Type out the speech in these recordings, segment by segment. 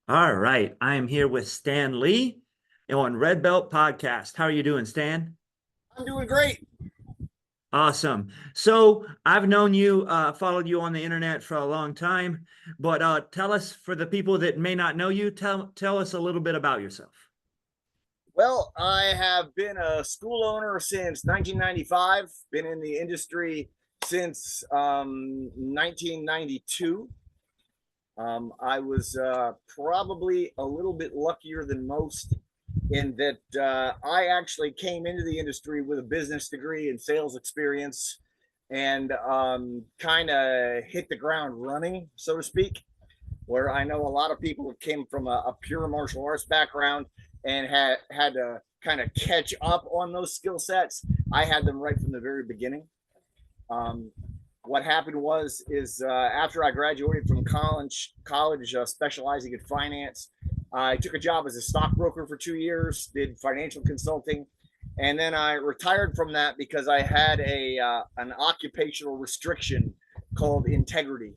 All right. I am here with Stan Lee on Red Belt Podcast. How are you doing, Stan? I'm doing great. Awesome. So I've known you, followed you on the internet for a long time, but tell us, for the people that may not know you, tell us a little bit about yourself. Well, I have been a school owner since 1995, been in the industry since 1992. I was probably a little bit luckier than most in that I actually came into the industry with a business degree and sales experience and kind of hit the ground running, so to speak. Where I know a lot of people that came from a pure martial arts background and had to kind of catch up on those skill sets. I had them right from the very beginning. Um, what happened was is after I graduated from college specializing in finance, I took a job as a stockbroker for 2 years, did financial consulting, and then I retired from that because I had a an occupational restriction called integrity,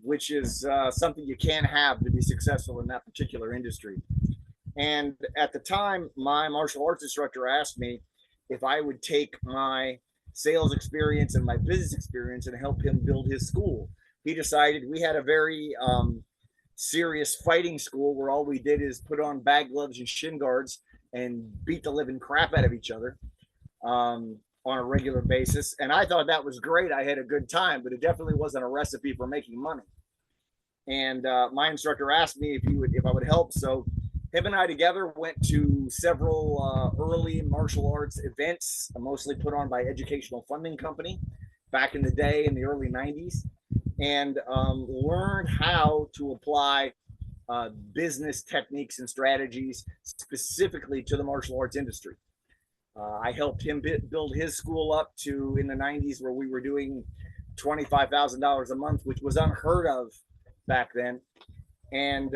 which is something you can't have to be successful in that particular industry. And at the time, my martial arts instructor asked me if I would take my sales experience and my business experience and help him build his school. He decided we had a very serious fighting school where all we did is put on bag gloves and shin guards and beat the living crap out of each other. On a regular basis. And I thought that was great. I had a good time, but it definitely wasn't a recipe for making money. And my instructor asked me if I would help. So him and I together went to several early martial arts events, mostly put on by Educational Funding Company back in the day in the early 90s, and learned how to apply business techniques and strategies specifically to the martial arts industry. I helped him build his school up to in the 90s where we were doing $25,000 a month, which was unheard of back then. And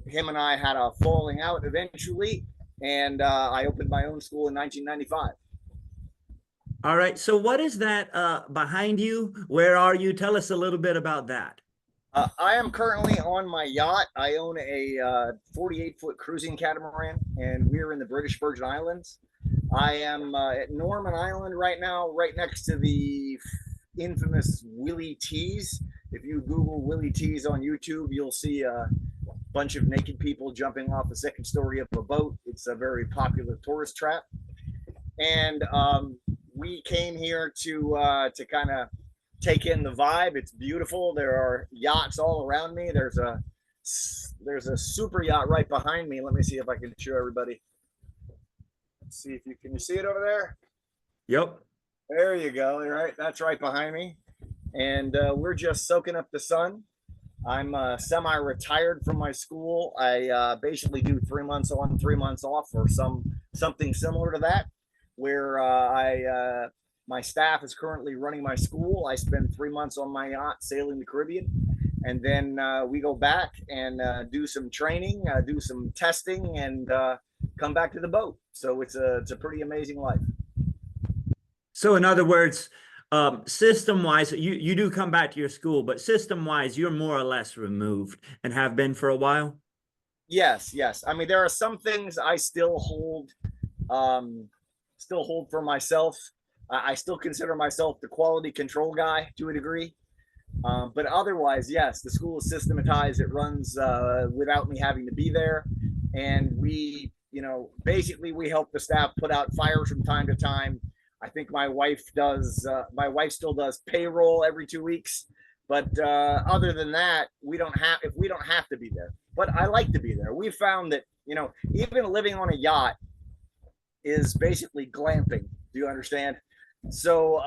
him and I had a falling out eventually, and I opened my own school in 1995. All right. So what is that behind you? Where are you? Tell us a little bit about that. I am currently on my yacht. I own a 48-foot cruising catamaran, and we're in the British Virgin Islands. I am at Norman Island right now, right next to the infamous Willie Tees. If you Google Willie Tees on YouTube, you'll see a bunch of naked people jumping off the second story of a boat. It's a very popular tourist trap. And we came here to kind of take in the vibe. It's beautiful. There are yachts all around me. There's a super yacht right behind me. Let me see if I can show everybody. Let's see if you can you see it over there. Yep. There you go. All right, that's right behind me, and we're just soaking up the sun. I'm semi-retired from my school. I basically do 3 months on, 3 months off, or something similar to that, where I my staff is currently running my school. I spend 3 months on my yacht sailing the Caribbean, and then we go back and do some training, do some testing, and come back to the boat. So it's a pretty amazing life. So in other words, system wise, you do come back to your school, but system wise, you're more or less removed and have been for a while. Yes, yes. I mean, there are some things I still hold for myself. I still consider myself the quality control guy to a degree. But otherwise, yes, the school is systematized. It runs without me having to be there. And basically we help the staff put out fires from time to time. I think my wife still does payroll every 2 weeks. But other than that, we don't have to be there. But I like to be there. We found that, even living on a yacht is basically glamping. Do you understand? So,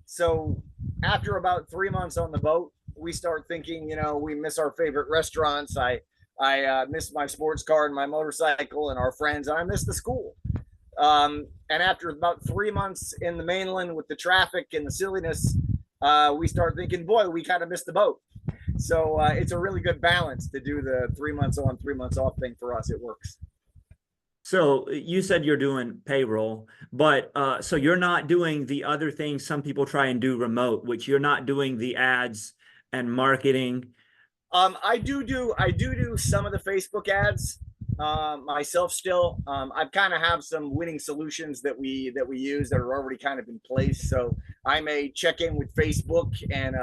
so after about 3 months on the boat, we start thinking, we miss our favorite restaurants. I miss my sports car and my motorcycle and our friends, and I miss the school. And after about 3 months in the mainland with the traffic and the silliness, we start thinking, boy, we kind of missed the boat. So it's a really good balance to do the 3 months on, 3 months off thing for us. It works. So you said you're doing payroll, but so you're not doing the other things some people try and do remote, which you're not doing the ads and marketing. I do do some of the Facebook ads myself still. I kind of have some winning solutions that we use that are already kind of in place. So I may check in with Facebook and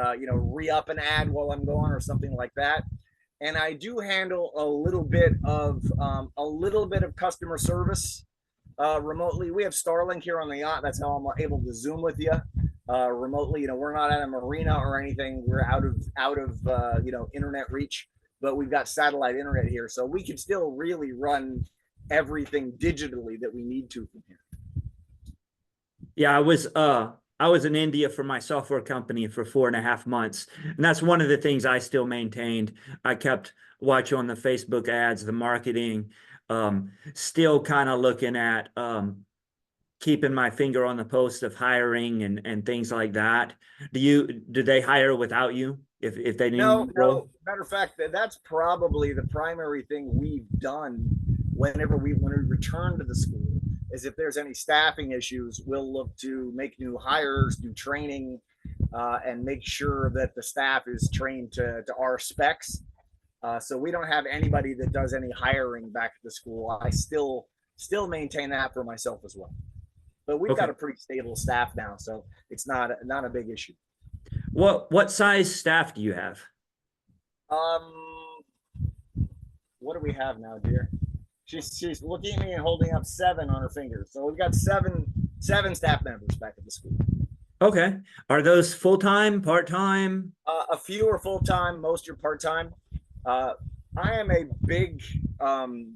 re-up an ad while I'm going or something like that. And I do handle a little bit of customer service remotely. We have Starlink here on the yacht. That's how I'm able to Zoom with you remotely. We're not at a marina or anything. We're out of internet reach, but we've got satellite internet here, so we can still really run everything digitally that we need to from here. Yeah, I was in India for my software company for 4.5 months. And that's one of the things I still maintained. I kept watching on the Facebook ads, the marketing, still kind of looking at keeping my finger on the post of hiring and things like that. Do they hire without you if they No, didn't grow? no. Matter of fact, that's probably the primary thing we've done when we return to the school. Is if there's any staffing issues, we'll look to make new hires, do training, and make sure that the staff is trained to our specs. So we don't have anybody that does any hiring back at the school. I still maintain that for myself as well. But we've got Okay. a pretty stable staff now, so it's not a big issue. What size staff do you have? Um, what do we have now, dear? She's looking at me and holding up seven on her fingers. So we've got seven staff members back at the school. Okay. Are those full-time, part-time? A few are full time, most are part time. Uh, I am um,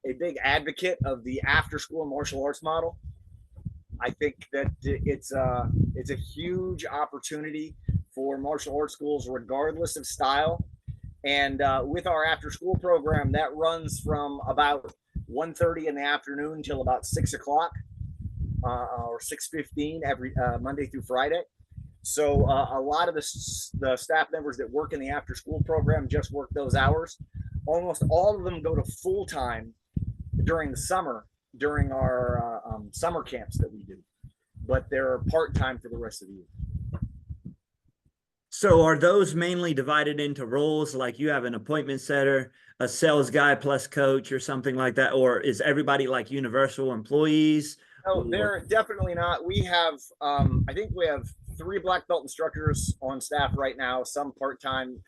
a big advocate of the after school martial arts model. I think that it's a huge opportunity for martial arts schools, regardless of style. And with our after school program, that runs from about 1:30 in the afternoon till about 6 o'clock or 6:15 every Monday through Friday. So a lot of the staff members that work in the after school program just work those hours. Almost all of them go to full time during the summer during our summer camps that we do, but they're part time for the rest of the year. So are those mainly divided into roles, like you have an appointment setter, a sales guy plus coach or something like that? Or is everybody like universal employees? No, Or they're definitely not. I think we have three black belt instructors on staff right now, some part time,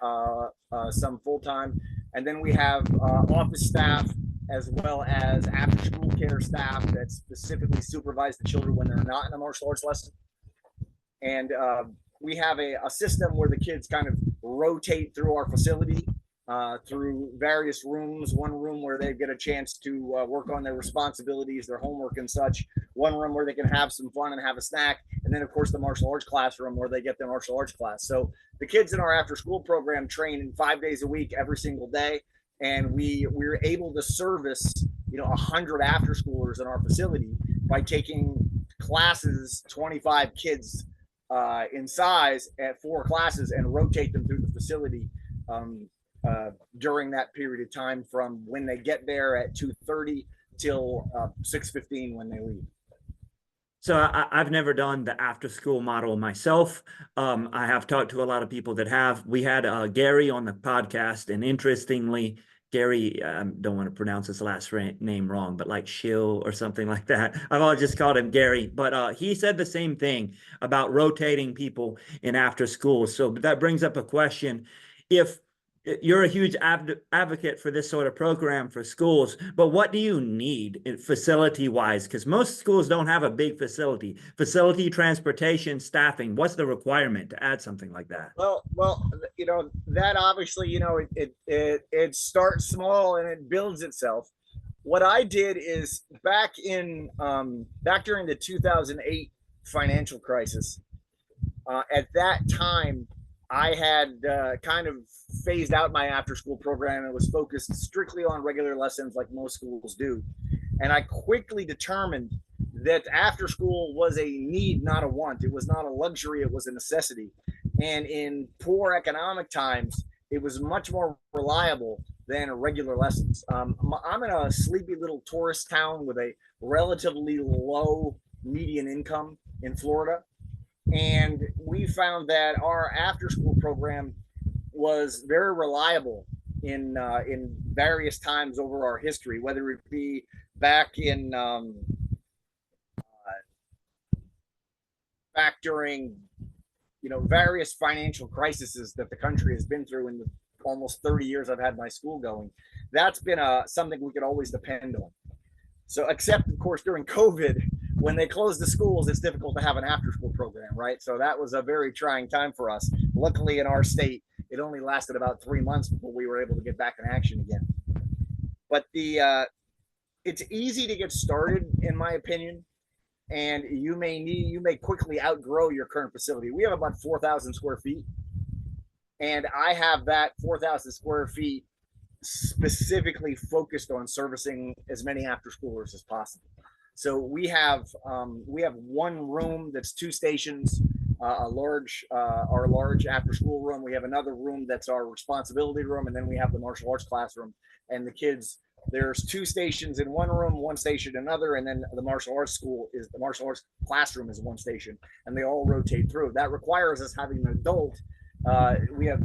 some full time. And then we have office staff as well as after school care staff that specifically supervise the children when they're not in a martial arts lesson. And we have a system where the kids kind of rotate through our facility through various rooms. One room where they get a chance to work on their responsibilities, their homework, and such. One room where they can have some fun and have a snack, and then of course the martial arts classroom where they get their martial arts class. So the kids in our after school program train 5 days a week, every single day, and we're able to service 100 after schoolers in our facility by taking classes, 25 kids in size at 4 classes, and rotate them through the facility during that period of time from when they get there at 2:30 till 6:15 when they leave. so I've never done the after school model myself. I have talked to a lot of people that have. We had Gary on the podcast, and interestingly, Gary, don't want to pronounce his last name wrong, but like Shill or something like that. I've always just called him Gary, but he said the same thing about rotating people in after school. So that brings up a question. If you're a huge advocate for this sort of program for schools, but what do you need facility wise? Because most schools don't have a big facility, transportation, staffing. What's the requirement to add something like that? Well, that obviously, it starts small and it builds itself. What I did is back during the 2008 financial crisis. At that time, I had kind of phased out my after school program and was focused strictly on regular lessons like most schools do. And I quickly determined that after school was a need, not a want. It was not a luxury, it was a necessity. And in poor economic times, it was much more reliable than regular lessons. I'm in a sleepy little tourist town with a relatively low median income in Florida. And we found that our after school program was very reliable in various times over our history, whether it be back in back during various financial crises that the country has been through in the almost 30 years I've had my school going. That's been something we could always depend on. So, except of course during COVID, when they closed the schools, it's difficult to have an after-school program, right? So that was a very trying time for us. Luckily, in our state, it only lasted about 3 months before we were able to get back in action again. But it's easy to get started, in my opinion, and you may quickly outgrow your current facility. We have about 4,000 square feet, and I have that 4,000 square feet specifically focused on servicing as many after schoolers as possible. So we have one room that's two stations, our large after school room. We have another room that's our responsibility room, and then we have the martial arts classroom. And the kids, there's two stations in one room, one station in another, and then the martial arts classroom is one station, and they all rotate through. That requires us having an adult. We have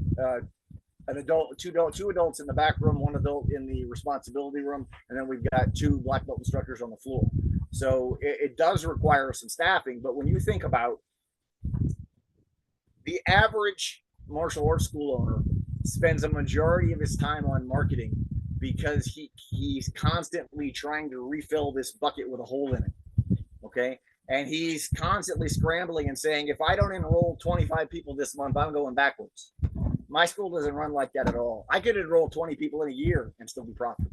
an adult, two adults in the back room, one adult in the responsibility room, and then we've got two black belt instructors on the floor. So it does require some staffing, but when you think about the average martial arts school owner spends a majority of his time on marketing because he's constantly trying to refill this bucket with a hole in it. Okay. And he's constantly scrambling and saying, if I don't enroll 25 people this month, I'm going backwards. My school doesn't run like that at all. I could enroll 20 people in a year and still be profitable.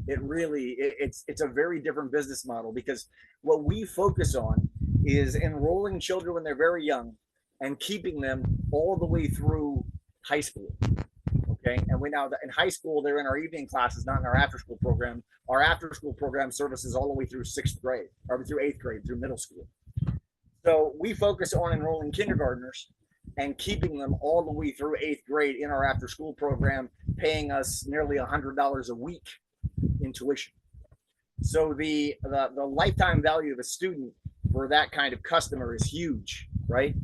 It's a very different business model, because what we focus on is enrolling children when they're very young and keeping them all the way through high school. Okay. And we now in high school, they're in our evening classes, not in our after school program. Our after school program services all the way through sixth grade or through eighth grade, through middle school. So we focus on enrolling kindergartners and keeping them all the way through eighth grade in our after school program, paying us nearly $100 a week in tuition. So the lifetime value of a student for that kind of customer is huge, right?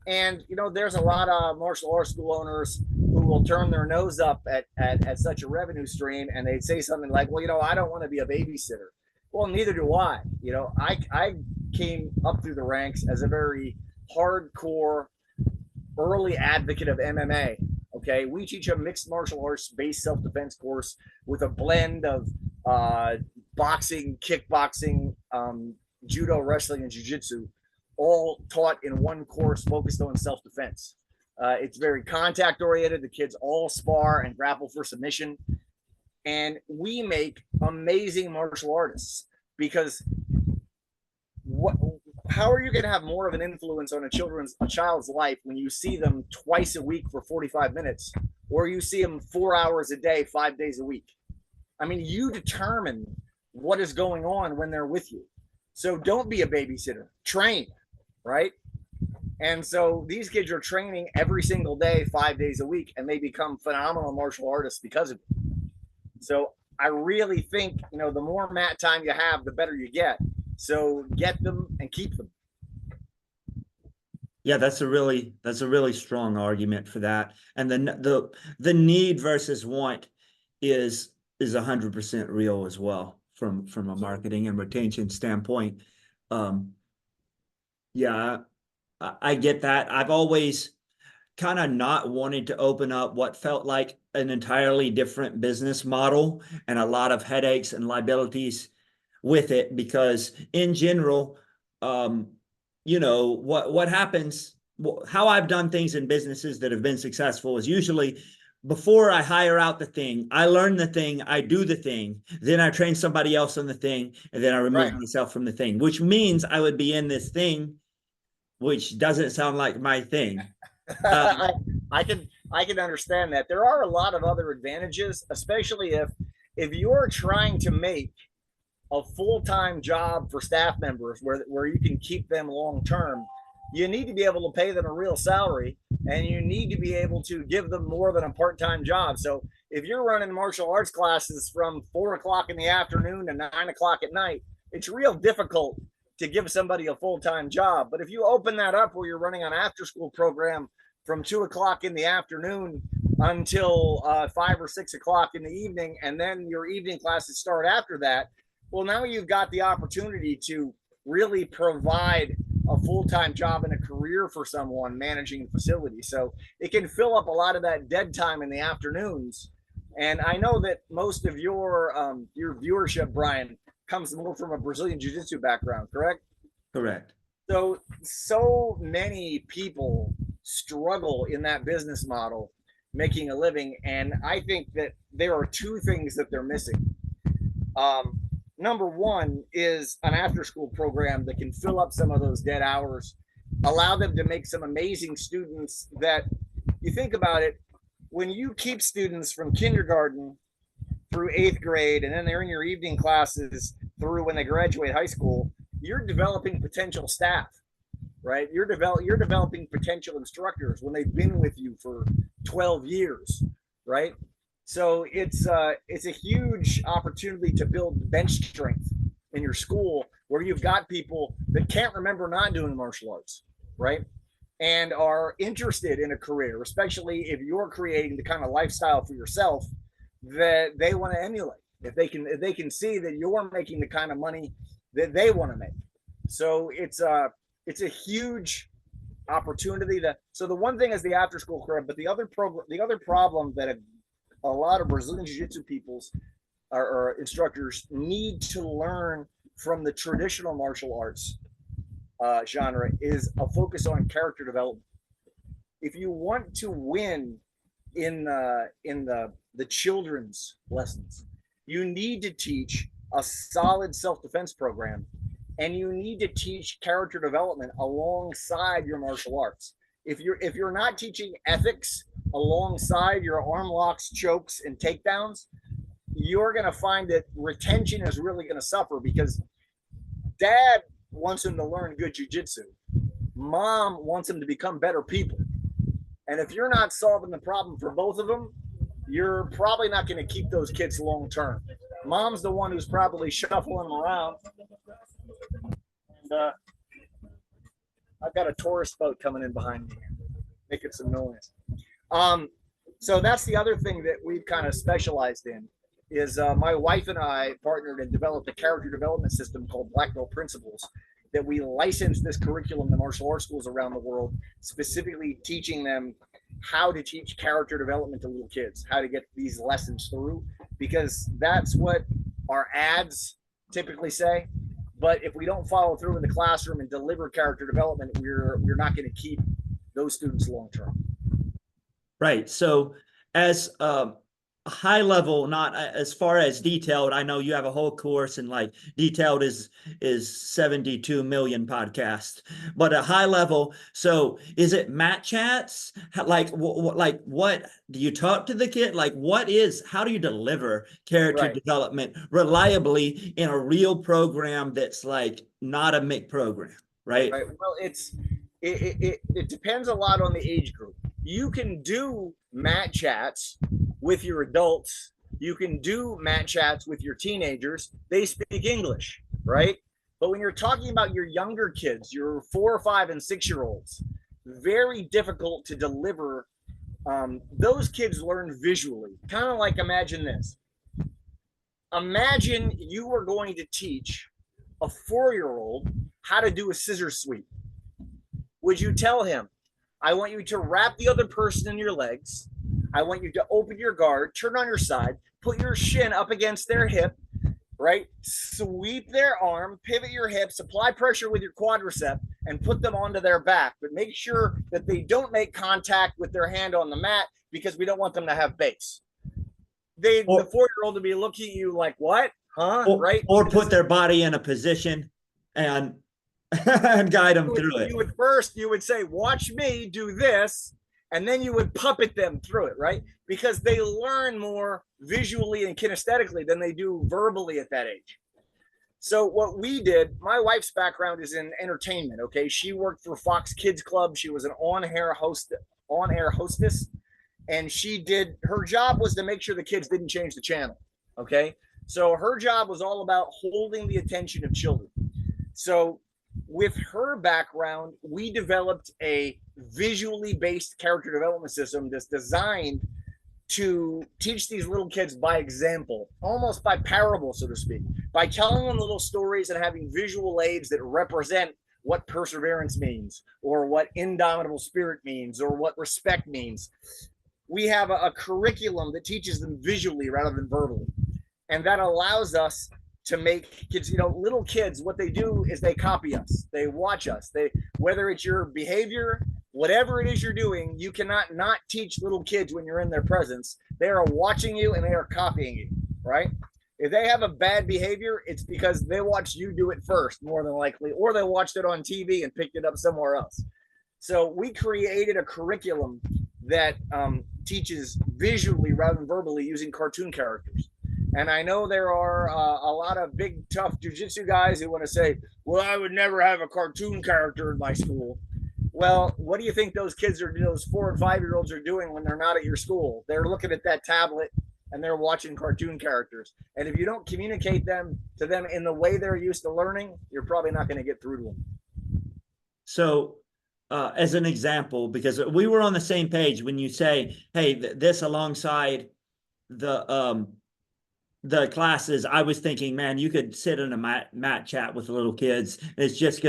And there's a lot of martial arts school owners who will turn their nose up at such a revenue stream, and they'd say something like, well, I don't want to be a babysitter. Well, neither do I. I came up through the ranks as a very hardcore early advocate of MMA. Okay, we teach a mixed martial arts based self-defense course with a blend of boxing, kickboxing, judo, wrestling, and jiu-jitsu, all taught in one course focused on self-defense. It's very contact oriented. The kids all spar and grapple for submission, and we make amazing martial artists, because how are you going to have more of an influence on a child's life when you see them twice a week for 45 minutes, or you see them 4 hours a day, 5 days a week? I mean, you determine what is going on when they're with you. So don't be a babysitter, train, right? And so these kids are training every single day, 5 days a week, and they become phenomenal martial artists because of it. So I really think, the more mat time you have, the better you get. So get them and keep them. Yeah, that's a really strong argument for that. And the need versus want is 100% real as well from a marketing and retention standpoint. Yeah, I get that. I've always kind of not wanted to open up what felt like an entirely different business model and a lot of headaches and liabilities with it, because in general, what happens, how I've done things in businesses that have been successful is usually before I hire out the thing, I learn the thing, I do the thing, then I train somebody else on the thing, and then I remove myself from the thing, which means I would be in this thing, which doesn't sound like my thing. I can understand that. There are a lot of other advantages, especially if you're trying to make a full-time job for staff members where you can keep them long-term. You need to be able to pay them a real salary, and you need to be able to give them more than a part-time job. So if you're running martial arts classes from 4 o'clock in the afternoon to 9 o'clock at night, it's real difficult to give somebody a full-time job. But if you open that up where you're running an after-school program from 2 o'clock in the afternoon until 5 or 6 o'clock in the evening, and then your evening classes start after that. Well, now you've got the opportunity to really provide a full-time job and a career for someone managing the facility. So it can fill up a lot of that dead time in the afternoons. And I know that most of your viewership, Brian, comes more from a Brazilian Jiu-Jitsu background, correct? Correct. So many people struggle in that business model making a living, and I think that there are two things that they're missing. Number one is an after school program that can fill up some of those dead hours, allow them to make some amazing students that, you think about it, when you keep students from kindergarten through 8th grade, and then they're in your evening classes through when they graduate high school, you're developing potential staff, right? You're developing potential instructors when they've been with you for 12 years, right? So it's a huge opportunity to build bench strength in your school, where you've got people that can't remember not doing martial arts, right? And are interested in a career, especially if you're creating the kind of lifestyle for yourself that they want to emulate. If they can see that you're making the kind of money that they want to make. So it's a huge opportunity. So the one thing is the after school career, but the other problem that a lot of Brazilian Jiu-Jitsu peoples or instructors need to learn from the traditional martial arts genre is a focus on character development. If you want to win in the children's lessons, you need to teach a solid self-defense program, and you need to teach character development alongside your martial arts. If you're not teaching ethics alongside your arm locks, chokes, and takedowns, you're going to find that retention is really going to suffer, because dad wants him to learn good jiu-jitsu. Mom wants him to become better people. And if you're not solving the problem for both of them, you're probably not going to keep those kids long term. Mom's the one who's probably shuffling them around. And I've got a tourist boat coming in behind me, making some noise. So that's the other thing that we've kind of specialized in is my wife and I partnered and developed a character development system called Black Belt Principles that we licensed this curriculum to martial arts schools around the world, specifically teaching them how to teach character development to little kids, how to get these lessons through, because that's what our ads typically say. But if we don't follow through in the classroom and deliver character development, we're not going to keep those students long term. Right. So as high level, not as far as detailed, I know you have a whole course, and like detailed is 72 million podcasts, but a high level. So is it mat chats? Like what do you talk to the kid? Like how do you deliver character development reliably in a real program that's like not a MIC program? Right. Well, it depends a lot on the age group. You can do mat chats with your adults. You can do mat chats with your teenagers. They speak English, right? But when you're talking about your younger kids, your 4, 5, and 6-year-olds, very difficult to deliver. Those kids learn visually. Kind of like, imagine this. Imagine you were going to teach a 4-year-old how to do a scissor sweep. Would you tell him, I want you to wrap the other person in your legs. I want you to open your guard, turn on your side, put your shin up against their hip, right? Sweep their arm, pivot your hips, apply pressure with your quadricep, and put them onto their back. But make sure that they don't make contact with their hand on the mat, because we don't want them to have base. The 4-year-old will be looking at you like, what? Huh? Right? Or put their body in a position and guide them through it. You would say, watch me do this, and then you would puppet them through it, right? Because they learn more visually and kinesthetically than they do verbally at that age. So what we did, my wife's background is in entertainment, okay? She worked for Fox Kids Club. She was an on-air hostess, and her job was to make sure the kids didn't change the channel, okay? So her job was all about holding the attention of children. So with her background, we developed a visually based character development system that's designed to teach these little kids by example, almost by parable, so to speak, by telling them little stories and having visual aids that represent what perseverance means, or what indomitable spirit means, or what respect means. We have a curriculum that teaches them visually rather than verbally. And that allows us to make kids, little kids, what they do is they copy us, they watch us, whether it's your behavior, whatever it is you're doing, you cannot not teach little kids when you're in their presence. They are watching you and they are copying you, right? If they have a bad behavior, it's because they watched you do it first, more than likely, or they watched it on TV and picked it up somewhere else. So we created a curriculum that teaches visually rather than verbally using cartoon characters. And I know there are a lot of big, tough jiu-jitsu guys who want to say, well, I would never have a cartoon character in my school. Well, what do you think those kids are, those 4 and 5-year-olds are doing when they're not at your school? They're looking at that tablet and they're watching cartoon characters. And if you don't communicate to them in the way they're used to learning, you're probably not going to get through to them. So as an example, because we were on the same page when you say, hey, this alongside the classes, I was thinking, man, you could sit in a mat chat with the little kids. It's just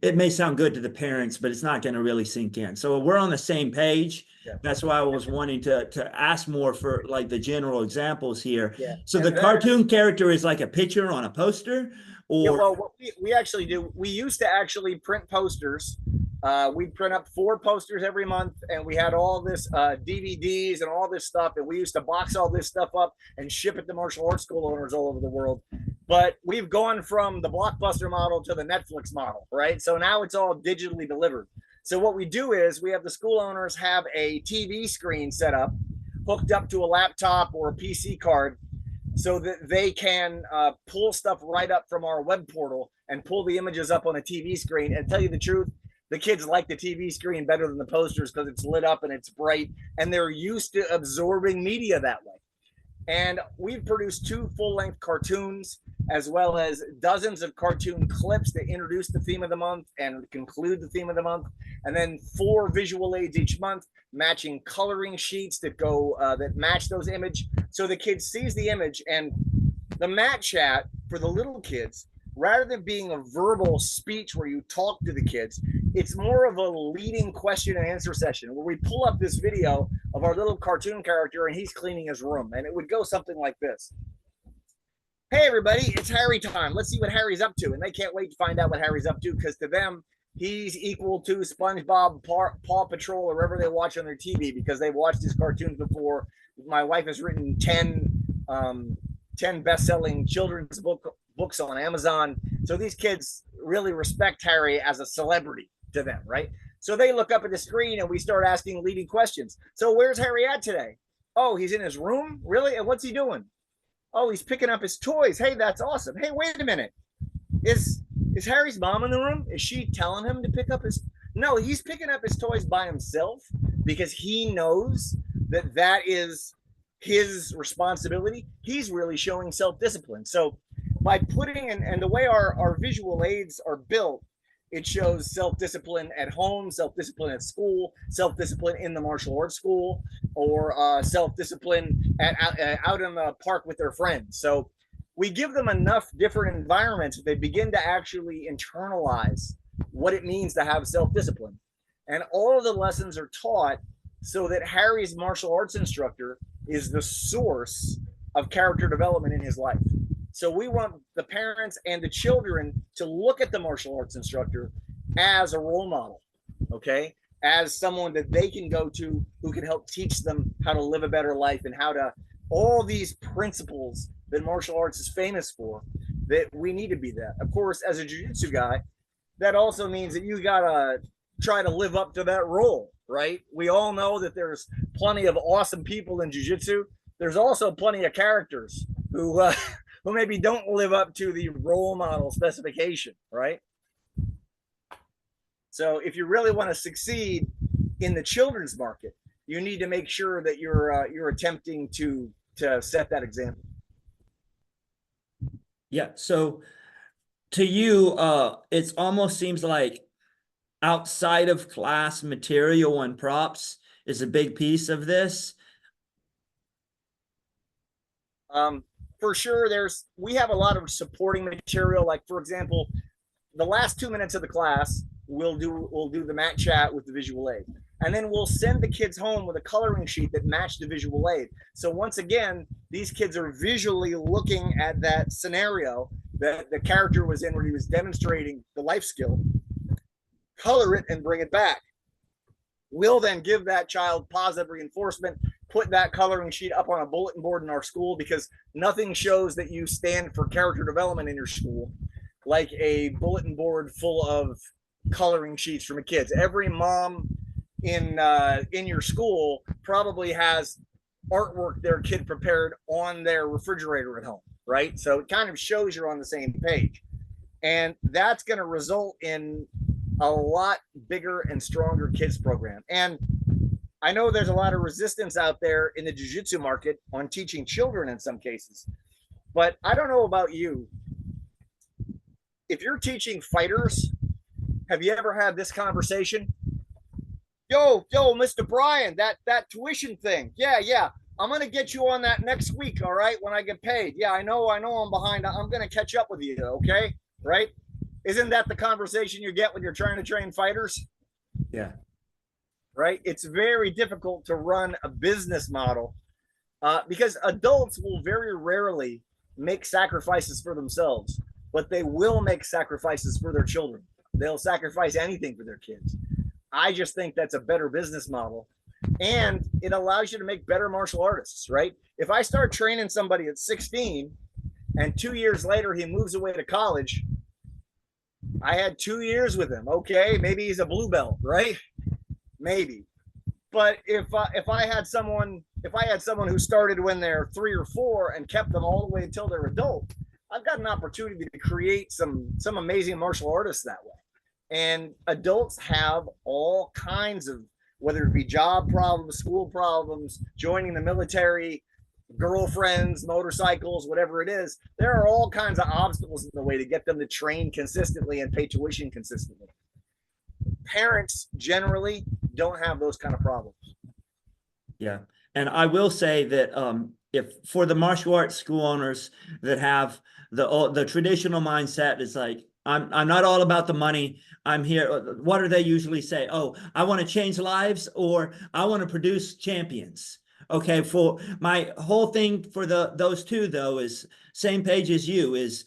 it may sound good to the parents, but it's not gonna really sink in. So we're on the same page. Yeah. That's why I was wanting to ask more for like the general examples here. Yeah. So the cartoon character is like a picture on a poster, or? Yeah, well, what we actually do, we used to actually print posters. We'd print up 4 posters every month, and we had all this DVDs and all this stuff, and we used to box all this stuff up and ship it to martial arts school owners all over the world. But we've gone from the Blockbuster model to the Netflix model, right? So now it's all digitally delivered. So what we do is we have the school owners have a TV screen set up, hooked up to a laptop or a PC card, so that they can pull stuff right up from our web portal and pull the images up on a TV screen. And tell you the truth, the kids like the TV screen better than the posters because it's lit up and it's bright, and they're used to absorbing media that way. And we've produced 2 full-length cartoons, as well as dozens of cartoon clips that introduce the theme of the month and conclude the theme of the month, and then 4 visual aids each month, matching coloring sheets that go that match those images, so the kid sees the image. And the mat chat for the little kids, rather than being a verbal speech where you talk to the kids, it's more of a leading question and answer session where we pull up this video of our little cartoon character and he's cleaning his room. And it would go something like this. Hey, everybody, it's Harry time. Let's see what Harry's up to. And they can't wait to find out what Harry's up to, because to them, he's equal to SpongeBob, Paw Patrol, or whatever they watch on their TV, because they've watched his cartoons before. My wife has written 10 best-selling children's books on Amazon. So these kids really respect Harry as a celebrity to them, right? So they look up at the screen and we start asking leading questions. So where's Harry at today? Oh, he's in his room? Really? And what's he doing? Oh, he's picking up his toys. Hey, that's awesome. Hey, wait a minute. Is Harry's mom in the room? Is she telling him to pick up his? No, he's picking up his toys by himself because he knows that that is his responsibility. He's really showing self-discipline. So by putting and the way our visual aids are built, it shows self-discipline at home, self-discipline at school, self-discipline in the martial arts school, or self-discipline out in the park with their friends. So we give them enough different environments that they begin to actually internalize what it means to have self-discipline. And all of the lessons are taught so that Harry's martial arts instructor is the source of character development in his life. So we want the parents and the children to look at the martial arts instructor as a role model, okay? As someone that they can go to who can help teach them how to live a better life, and how to, all these principles that martial arts is famous for, that we need to be that. Of course, as a jiu-jitsu guy, that also means that you gotta try to live up to that role, right? We all know that there's plenty of awesome people in jiu-jitsu. There's also plenty of characters who maybe don't live up to the role model specification, right? So if you really want to succeed in the children's market, you need to make sure that you're attempting to set that example. Yeah. So to you, it almost seems like outside of class material and props is a big piece of this. Um, for sure, we have a lot of supporting material. Like for example, the last 2 minutes of the class, we'll do the mat chat with the visual aid, and then we'll send the kids home with a coloring sheet that matched the visual aid. So once again, these kids are visually looking at that scenario that the character was in, where he was demonstrating the life skill, color it and bring it back. We'll then give that child positive reinforcement, put that coloring sheet up on a bulletin board in our school, because nothing shows that you stand for character development in your school like a bulletin board full of coloring sheets from kids. Every mom in your school probably has artwork their kid prepared on their refrigerator at home, right? So it kind of shows you're on the same page, and that's going to result in a lot bigger and stronger kids program. And I know there's a lot of resistance out there in the jiu-jitsu market on teaching children in some cases, but I don't know about you. If you're teaching fighters, have you ever had this conversation? Yo, Mr. Brian, that tuition thing. Yeah. I'm gonna get you on that next week, all right, when I get paid. Yeah, I know I'm behind. I'm gonna catch up with you, okay? Right? Isn't that the conversation you get when you're trying to train fighters? Yeah. Right? It's very difficult to run a business model because adults will very rarely make sacrifices for themselves, but they will make sacrifices for their children. They'll sacrifice anything for their kids. I just think that's a better business model. And it allows you to make better martial artists, right? If I start training somebody at 16 and 2 years later he moves away to college, I had 2 years with him. Okay, maybe he's a blue belt, right? Maybe. But if I had someone who started when they're 3 or 4 and kept them all the way until they're adult, I've got an opportunity to create some amazing martial artists that way. And adults have all kinds of, whether it be job problems, school problems, joining the military, girlfriends, motorcycles, whatever it is. There are all kinds of obstacles in the way to get them to train consistently and pay tuition consistently. Parents generally don't have those kind of problems. Yeah. And I will say that if for the martial arts school owners that have the traditional mindset is like, I'm not all about the money. I'm here. What do they usually say? Oh, I want to change lives, or I want to produce champions. Okay, for my whole thing for those two though is same page as you, is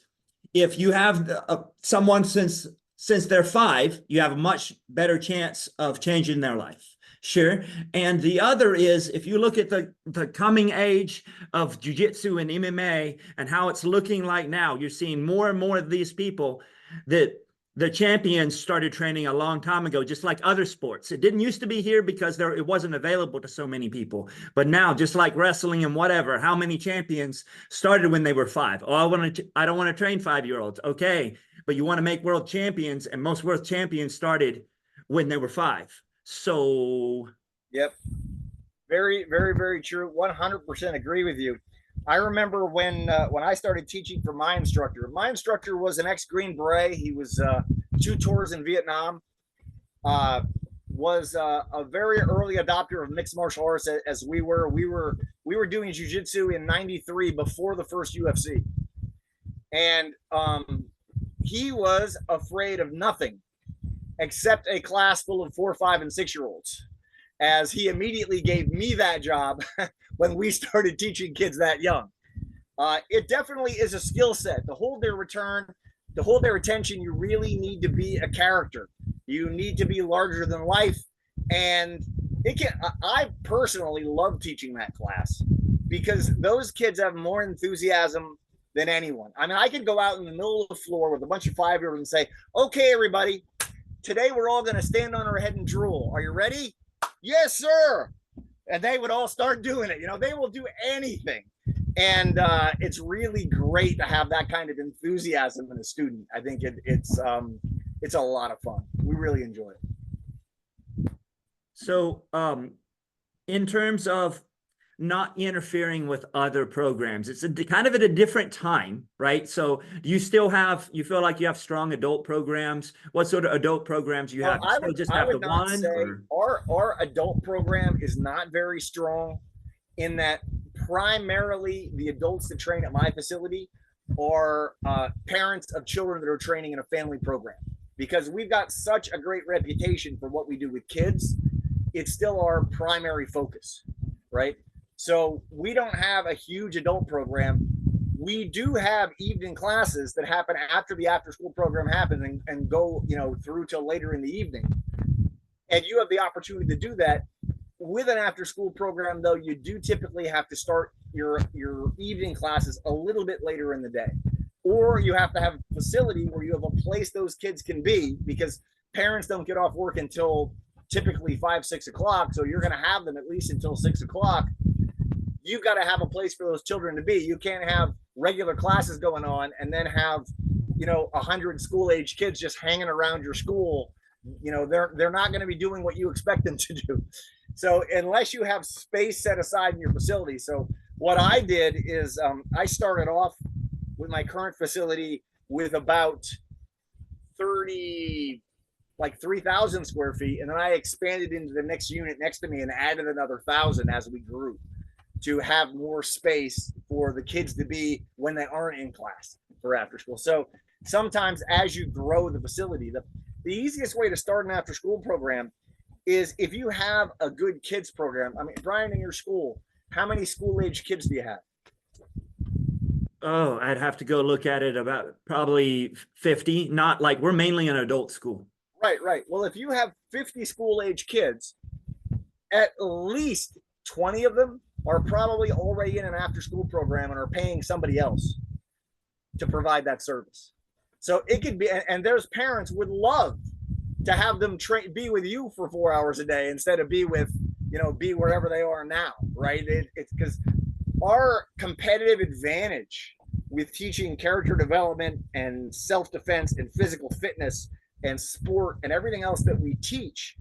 if you have someone since they're 5, you have a much better chance of changing their life. Sure. And the other is, if you look at the coming age of jiu-jitsu and MMA and how it's looking like now, you're seeing more and more of these people that the champions started training a long time ago, just like other sports. It didn't used to be here because it wasn't available to so many people. But now, just like wrestling and whatever, how many champions started when they were 5? Oh, I don't want to train 5-year-olds. Okay, but you want to make world champions, and most world champions started when they were 5. So, yep, very, very, very true. 100% agree with you. I remember when I started teaching for my instructor. My instructor was an ex-Green Beret. He was 2 tours in Vietnam. Was a very early adopter of mixed martial arts, as we were. We were doing jiu-jitsu in '93 before the first UFC, and he was afraid of nothing except a class full of 4, 5, and 6-year-olds, as he immediately gave me that job when we started teaching kids that young. It definitely is a skill set. To hold their attention, you really need to be a character. You need to be larger than life. And I personally love teaching that class because those kids have more enthusiasm than anyone. I mean, I could go out in the middle of the floor with a bunch of 5-year-olds and say, okay, everybody, today we're all going to stand on our head and drool. Are you ready? Yes, sir. And they would all start doing it. They will do anything. And it's really great to have that kind of enthusiasm in a student. I think it's a lot of fun. We really enjoy it. So in terms of not interfering with other programs, it's kind of at a different time, right? So do you feel like you have strong adult programs? What sort of adult programs do you have? I would not say our adult program is not very strong, in that primarily the adults that train at my facility are parents of children that are training in a family program, because we've got such a great reputation for what we do with kids. It's still our primary focus, right? So we don't have a huge adult program. We do have evening classes that happen after the after school program happens, and go, through till later in the evening. And you have the opportunity to do that. With an after school program, though, you do typically have to start your evening classes a little bit later in the day, or you have to have a facility where you have a place those kids can be, because parents don't get off work until typically 5-6 o'clock. So you're going to have them at least until 6 o'clock. You've got to have a place for those children to be. You can't have regular classes going on and then have 100 school age kids just hanging around your school. They're not going to be doing what you expect them to do. So unless you have space set aside in your facility. So what I did is I started off with my current facility with about 3,000 square feet, and then I expanded into the next unit next to me and added another 1,000 as we grew, to have more space for the kids to be when they aren't in class for after school. So sometimes as you grow the facility, the easiest way to start an after school program is if you have a good kids program. I mean, Brian, in your school, how many school age kids do you have? Oh, I'd have to go look at it, about probably 50. Not like, we're mainly an adult school. Right. Well, if you have 50 school age kids, at least 20 of them are probably already in an after school program and are paying somebody else to provide that service. So it could be, and there's parents would love to have them be with you for 4 hours a day instead of be wherever they are now, right? It's because our competitive advantage with teaching character development and self-defense and physical fitness and sport and everything else that we teach,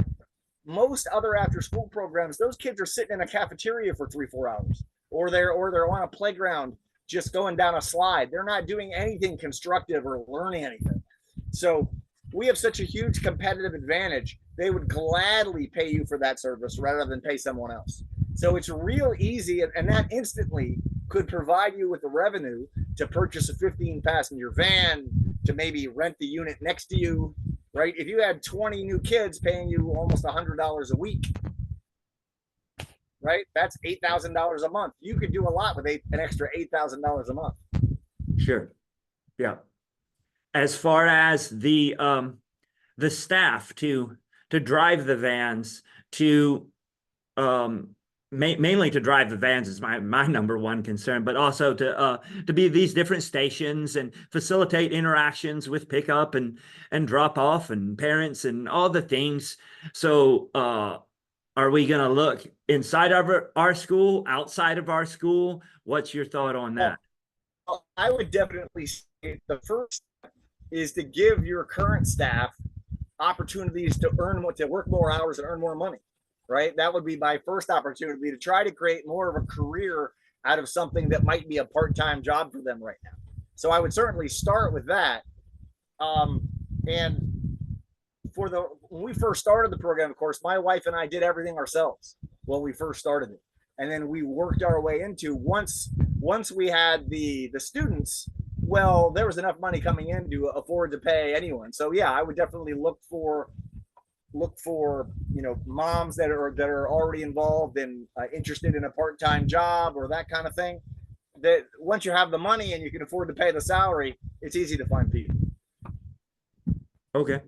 most other after school programs, those kids are sitting in a cafeteria for 3-4 hours, or they're on a playground just going down a slide. They're not doing anything constructive or learning anything. So we have such a huge competitive advantage. They would gladly pay you for that service rather than pay someone else. So it's real easy, and that instantly could provide you with the revenue to purchase a 15-passenger van, to maybe rent the unit next to you, right? If you had 20 new kids paying you almost $100 a week, right? That's $8,000 a month. You could do a lot with an extra $8,000 a month. Sure. Yeah. As far as the staff to drive the vans, to mainly to drive the vans is my number one concern, but also to be these different stations and facilitate interactions with pickup and drop off and parents and all the things. So are we going to look inside of our school, outside of our school? What's your thought on that? Well, I would definitely say the first is to give your current staff opportunities to work more hours and earn more money, right? That would be my first opportunity, to try to create more of a career out of something that might be a part-time job for them right now. So I would certainly start with that. And when we first started the program, of course, my wife and I did everything ourselves when we first started it. And then we worked our way into, once we had the students, well, there was enough money coming in to afford to pay anyone. So yeah, I would definitely look for moms that are already involved and interested in a part-time job or that kind of thing. That once you have the money and you can afford to pay the salary, it's easy to find people. Okay.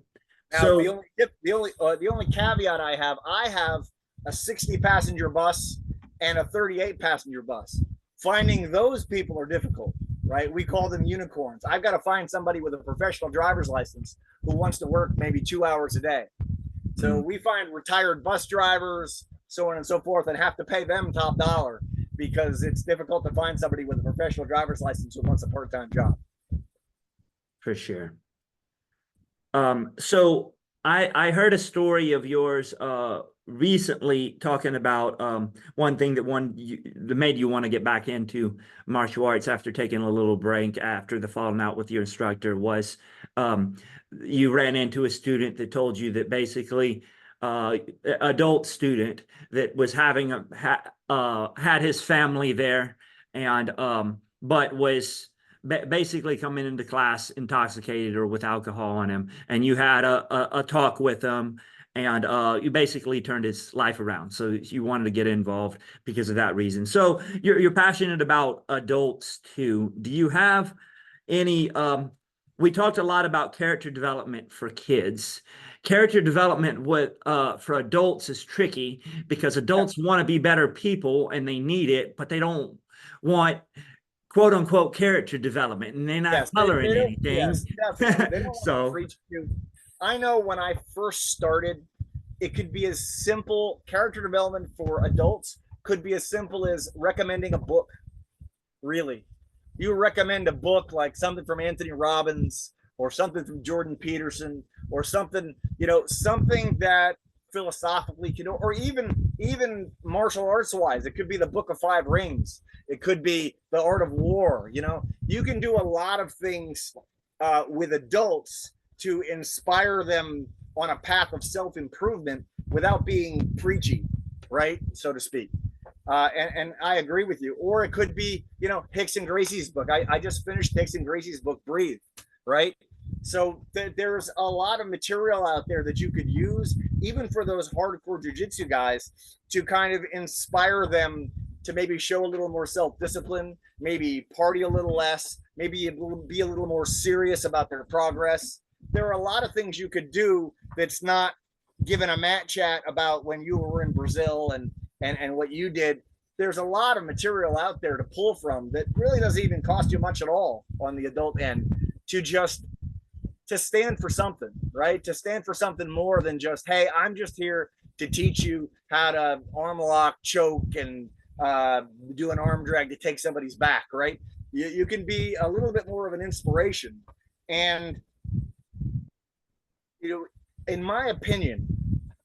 Now, so the only caveat I have a 60-passenger bus and a 38-passenger bus. Finding those people are difficult, right? We call them unicorns. I've got to find somebody with a professional driver's license who wants to work maybe 2 hours a day. So we find retired bus drivers, so on and so forth, and have to pay them top dollar, because it's difficult to find somebody with a professional driver's license who wants a part-time job. For sure. So I heard a story of yours recently talking about one thing that made you want to get back into martial arts after taking a little break after the falling out with your instructor was you ran into a student that told you that basically uh, adult student that was having had his family there, and but was basically coming into class intoxicated or with alcohol on him, and you had a talk with him, and you basically turned his life around. So you wanted to get involved because of that reason. So you're passionate about adults too. Do you have any we talked a lot about character development for kids. Character development with for adults is tricky because adults want to be better people and they need it, but they don't want quote unquote character development, and they're not Yes, coloring they don't. anything. Yes, definitely. They don't want to So preach to. I know when I first started, it could be as simple. Character development for adults could be as simple as recommending a book. Really, you recommend a book like something from Anthony Robbins or something from Jordan Peterson or something, something that philosophically can, or even martial arts wise, it could be the Book of Five Rings. It could be the Art of War. You can do a lot of things with adults to inspire them on a path of self improvement without being preachy, right, so to speak. And I agree with you. Or it could be, Hicks and Gracie's book. I just finished Hicks and Gracie's book, Breathe, right? So there's a lot of material out there that you could use, even for those hardcore jujitsu guys, to kind of inspire them to maybe show a little more self-discipline, maybe party a little less, maybe be a little more serious about their progress. There are a lot of things you could do that's not giving a mat chat about when you were in Brazil and what you did. There's a lot of material out there to pull from that really doesn't even cost you much at all on the adult end to stand for something, right? To stand for something more than just, hey, I'm just here to teach you how to arm lock, choke, and do an arm drag to take somebody's back, right? You can be a little bit more of an inspiration. And, in my opinion,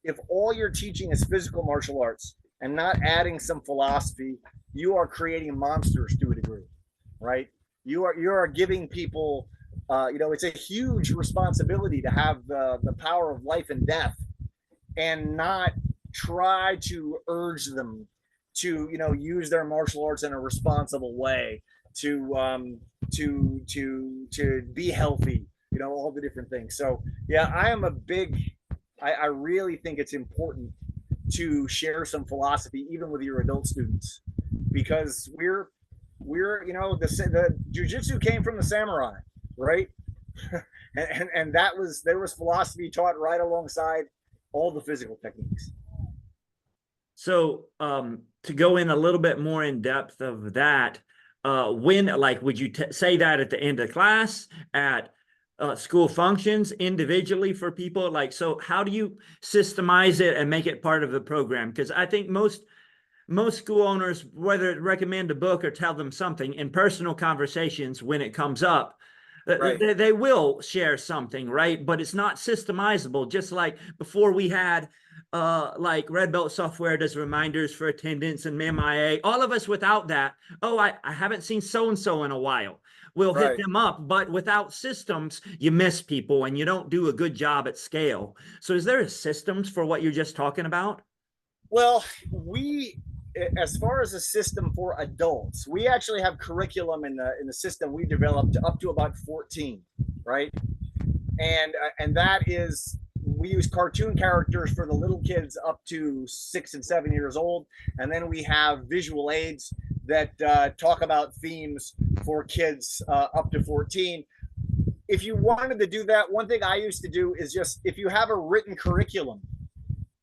if all you're teaching is physical martial arts and not adding some philosophy, you are creating monsters to a degree, right? You are giving people, it's a huge responsibility to have the power of life and death, and not try to urge them to use their martial arts in a responsible way, to be healthy, all the different things. So yeah, I really think it's important to share some philosophy even with your adult students, because we're the jujitsu came from the samurai, right? and there was philosophy taught right alongside all the physical techniques. So to go in a little bit more in depth of that, would you say that at the end of class, at school functions, individually for people? So how do you systemize it and make it part of the program? Because I think most school owners, whether recommend a book or tell them something in personal conversations when it comes up, right, they will share something, right? But it's not systemizable. Just like before we had like Red Belt software does reminders for attendance and MIA, all of us without that, I haven't seen so-and-so in a while. We'll hit them up, but without systems, you miss people and you don't do a good job at scale. So is there a systems for what you're just talking about? Well, as far as a system for adults, we actually have curriculum in the system we developed up to about 14, right? And that is, we use cartoon characters for the little kids up to 6 and 7 years old, and then we have visual aids that talk about themes for kids up to 14. If you wanted to do that, one thing I used to do is just, if you have a written curriculum,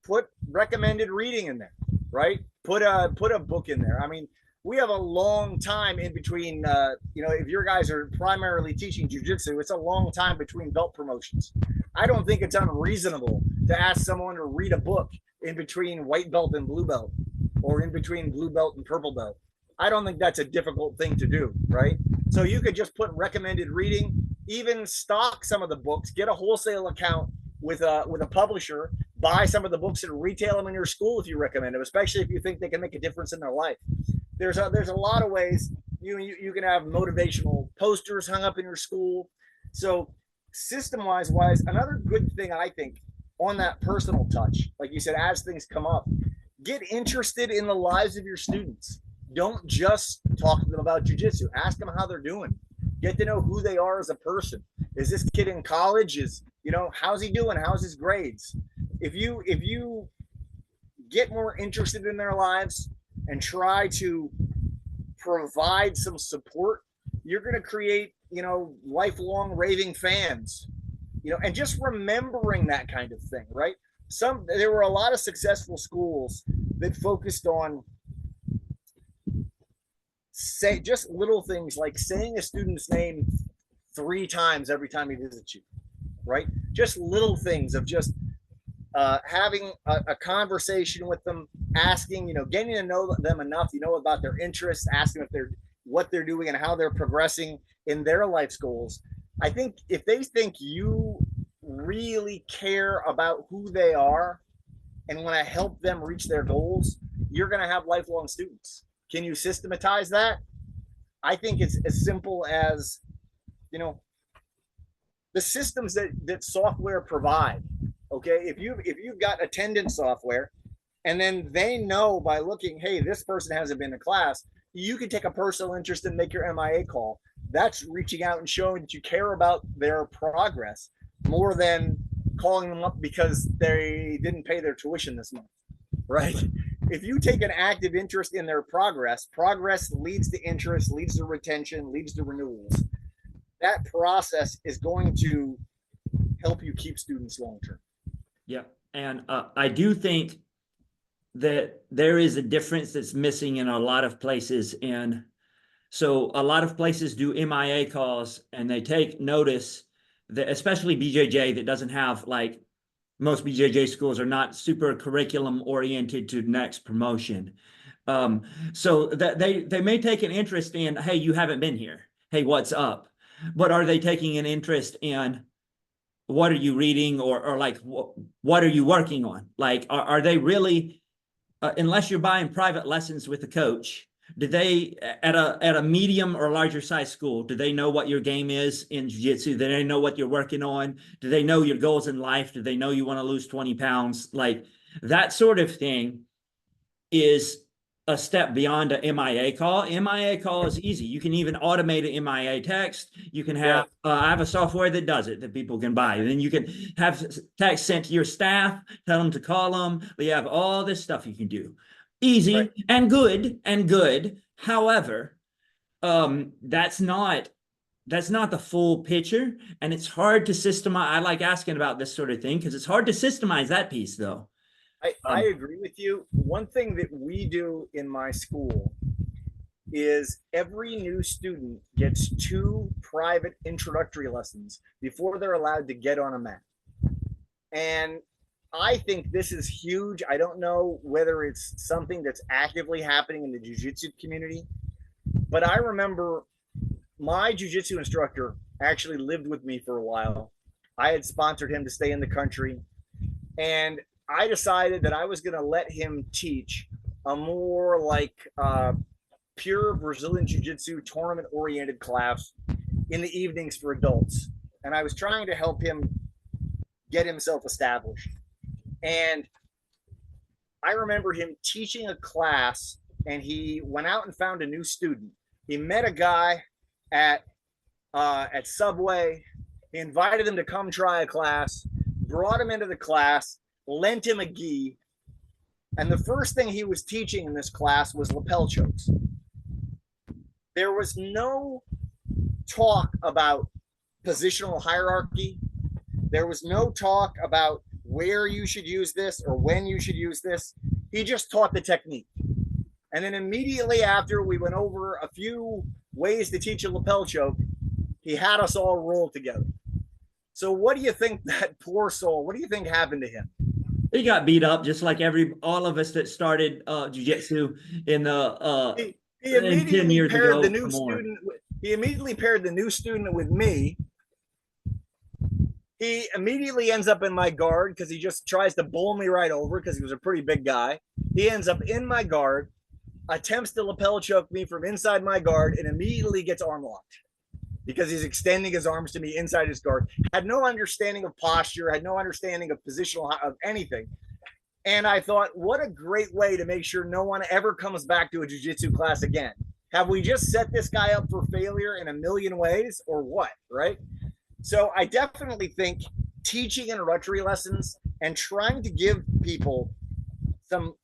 put recommended reading in there, right? Put a book in there. I mean, we have a long time in between, if your guys are primarily teaching jujitsu, it's a long time between belt promotions. I don't think it's unreasonable to ask someone to read a book in between white belt and blue belt, or in between blue belt and purple belt. I don't think that's a difficult thing to do, right? So you could just put recommended reading, even stock some of the books, get a wholesale account with a publisher, buy some of the books and retail them in your school if you recommend them, especially if you think they can make a difference in their life. There's a lot of ways you can have motivational posters hung up in your school. So system wise, another good thing I think on that personal touch. Like you said, as things come up, get interested in the lives of your students. Don't just talk to them about jujitsu. Ask them how they're doing. Get to know who they are as a person. Is this kid in college? How's he doing? How's his grades? If you get more interested in their lives and try to provide some support, you're going to create, lifelong raving fans, and just remembering that kind of thing, right? There were a lot of successful schools that focused on just little things like saying a student's name 3 times every time he visits you, right? Just little things of just having a conversation with them, asking, getting to know them enough, about their interests, asking what they're doing and how they're progressing in their life's goals. I think if they think you really care about who they are and want to help them reach their goals, you're going to have lifelong students. Can you systematize that? I think it's as simple as, the systems that software provide. Okay, if you've got attendance software, and then they know by looking, hey, this person hasn't been to class, you can take a personal interest and make your MIA call. That's reaching out and showing that you care about their progress more than calling them up because they didn't pay their tuition this month, right? If you take an active interest in their progress leads to interest, leads to retention, leads to renewals. That process is going to help you keep students long term. Yeah. And I do think that there is a difference that's missing in a lot of places. And so a lot of places do MIA calls and they take notice that, especially BJJ, that doesn't have, like, most BJJ schools are not super curriculum oriented to next promotion. So that they may take an interest in, hey, you haven't been here. Hey, what's up? But are they taking an interest in what are you reading, or like what are you working on? Like, are they really, unless you're buying private lessons with a coach, do they at a medium or larger size school, do they know what your game is in jiu-jitsu? Do they know what you're working on? Do they know your goals in life? Do they know you want to lose 20 pounds? Like, that sort of thing is a step beyond a MIA call. MIA call is easy. You can even automate an MIA text. You can have, I have a software that does it that people can buy. And then you can have text sent to your staff, tell them to call them. You have all this stuff you can do. Easy, right, and good. However, that's not the full picture, and it's hard to systemize. I like asking about this sort of thing because it's hard to systemize that piece, though. I agree with you. One thing that we do in my school is every new student gets 2 private introductory lessons before they're allowed to get on a mat. And I think this is huge. I don't know whether it's something that's actively happening in the jiu-jitsu community, but I remember my jiu-jitsu instructor actually lived with me for a while. I had sponsored him to stay in the country, and I decided that I was going to let him teach a more like pure Brazilian Jiu-Jitsu tournament-oriented class in the evenings for adults. And I was trying to help him get himself established. And I remember him teaching a class, and he went out and found a new student. He met a guy at Subway. He invited him to come try a class, brought him into the class, lent him a gi, and the first thing he was teaching in this class was lapel chokes. There was no talk about positional hierarchy. There was no talk about where you should use this or when you should use this. He just taught the technique. And then immediately after we went over a few ways to teach a lapel choke, he had us all roll together. So what do you think, that poor soul, what do you think happened to him? He got beat up just like all of us that started jiu-jitsu in the he immediately 10 years paired ago. The new student. He immediately paired the new student with me. He immediately ends up in my guard because he just tries to bowl me right over because he was a pretty big guy. He ends up in my guard, attempts to lapel choke me from inside my guard, and immediately gets arm locked. because he's extending his arms to me inside his guard. Had no understanding of posture, had no understanding of positional of anything. And I thought, what a great way to make sure no one ever comes back to a jiu-jitsu class again. Have we just set this guy up for failure in a million ways or what, right? So I definitely think teaching introductory lessons and trying to give people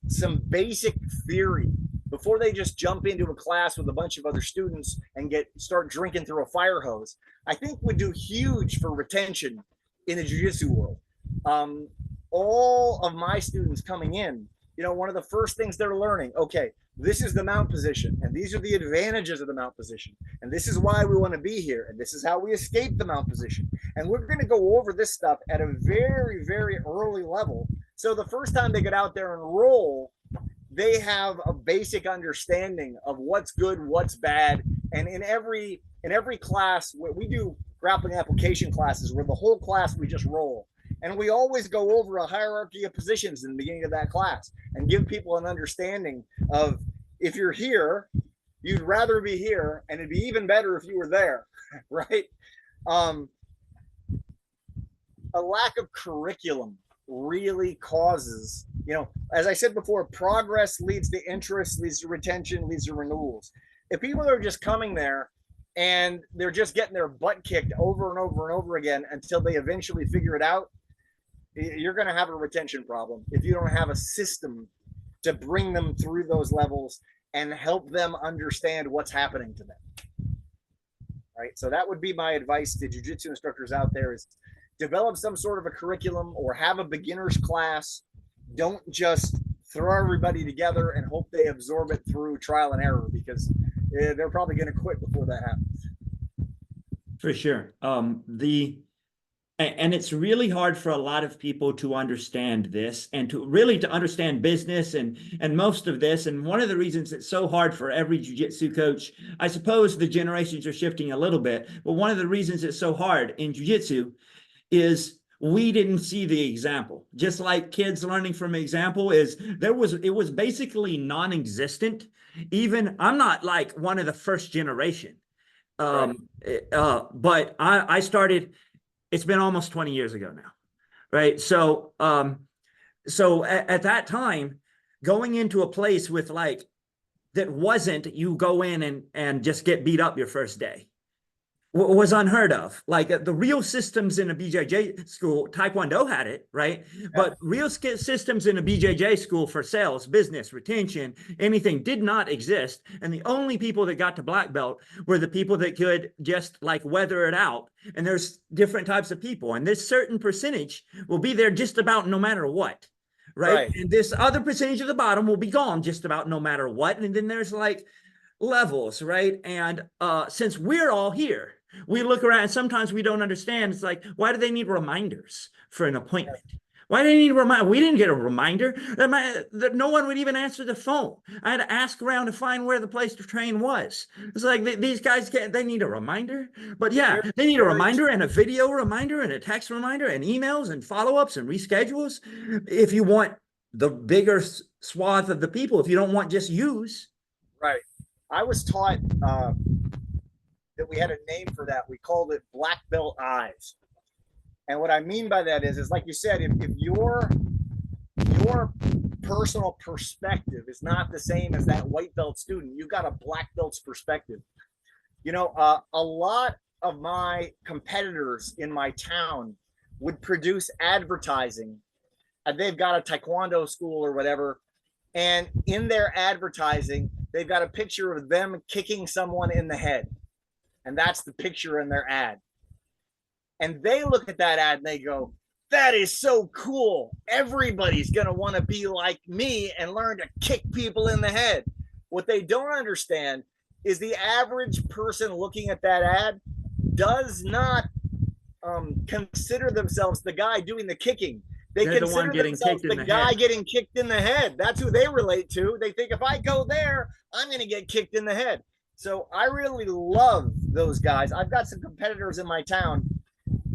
some basic theory before they just jump into a class with a bunch of other students and start drinking through a fire hose, I think would do huge for retention in the jiu-jitsu world. All of my students coming in, one of the first things they're learning, okay, this is the mount position, and these are the advantages of the mount position, and this is why we want to be here, and this is how we escape the mount position. And we're going to go over this stuff at a very, very early level. So the first time they get out there and roll, they have a basic understanding of what's good, what's bad. And in every class, we do grappling application classes where the whole class we just roll. And we always go over a hierarchy of positions in the beginning of that class and give people an understanding of, if you're here, you'd rather be here, and it'd be even better if you were there, right? A lack of curriculum really causes, as I said before, progress leads to interest, leads to retention, leads to renewals. If people are just coming there and they're just getting their butt kicked over and over and over again until they eventually figure it out, you're going to have a retention problem if you don't have a system to bring them through those levels and help them understand what's happening to them. Right. So that would be my advice to jiu-jitsu instructors out there, is develop some sort of a curriculum or have a beginner's class. Don't just throw everybody together and hope they absorb it through trial and error, because they're probably going to quit before that happens. For sure. And it's really hard for a lot of people to understand this and to understand business and most of this. And one of the reasons it's so hard for every jiu-jitsu coach, I suppose the generations are shifting a little bit, but one of the reasons it's so hard in jiu-jitsu is we didn't see the example. Just like kids learning from example, it was basically non-existent. Even I'm not like one of the first generation. But I started, it's been almost 20 years ago now, right? So at that time, going into a place with that wasn't, you go in and just get beat up your first day, was unheard of. The real systems in a BJJ school, Taekwondo had it, right? Yeah. But real systems in a BJJ school for sales, business, retention, anything did not exist. And the only people that got to black belt were the people that could just weather it out. And there's different types of people. And this certain percentage will be there just about no matter what, right? And this other percentage at the bottom will be gone just about no matter what. And then there's levels, right? And since we're all here, we look around and sometimes we don't understand. It's why do they need reminders for an appointment? Why do they need a reminder? We didn't get a reminder. No one would even answer the phone. I had to ask around to find where the place to train was. It's these guys they need a reminder. But yeah, they need a reminder and a video reminder and a text reminder and emails and follow-ups and reschedules. If you want the bigger swath of the people, if you don't want just use. Right. I was taught that we had a name for that. We called it black belt eyes. And what I mean by that is like you said, if your personal perspective is not the same as that white belt student, you got a black belt's perspective. A lot of my competitors in my town would produce advertising, and they've got a Taekwondo school or whatever. And in their advertising, they've got a picture of them kicking someone in the head. And that's the picture in their ad. And they look at that ad and they go, that is so cool. Everybody's going to want to be like me and learn to kick people in the head. What they don't understand is the average person looking at that ad does not consider themselves the guy doing the kicking. They're consider themselves the guy getting kicked in the head. That's who they relate to. They think, if I go there, I'm going to get kicked in the head. So I really love those guys. I've got some competitors in my town,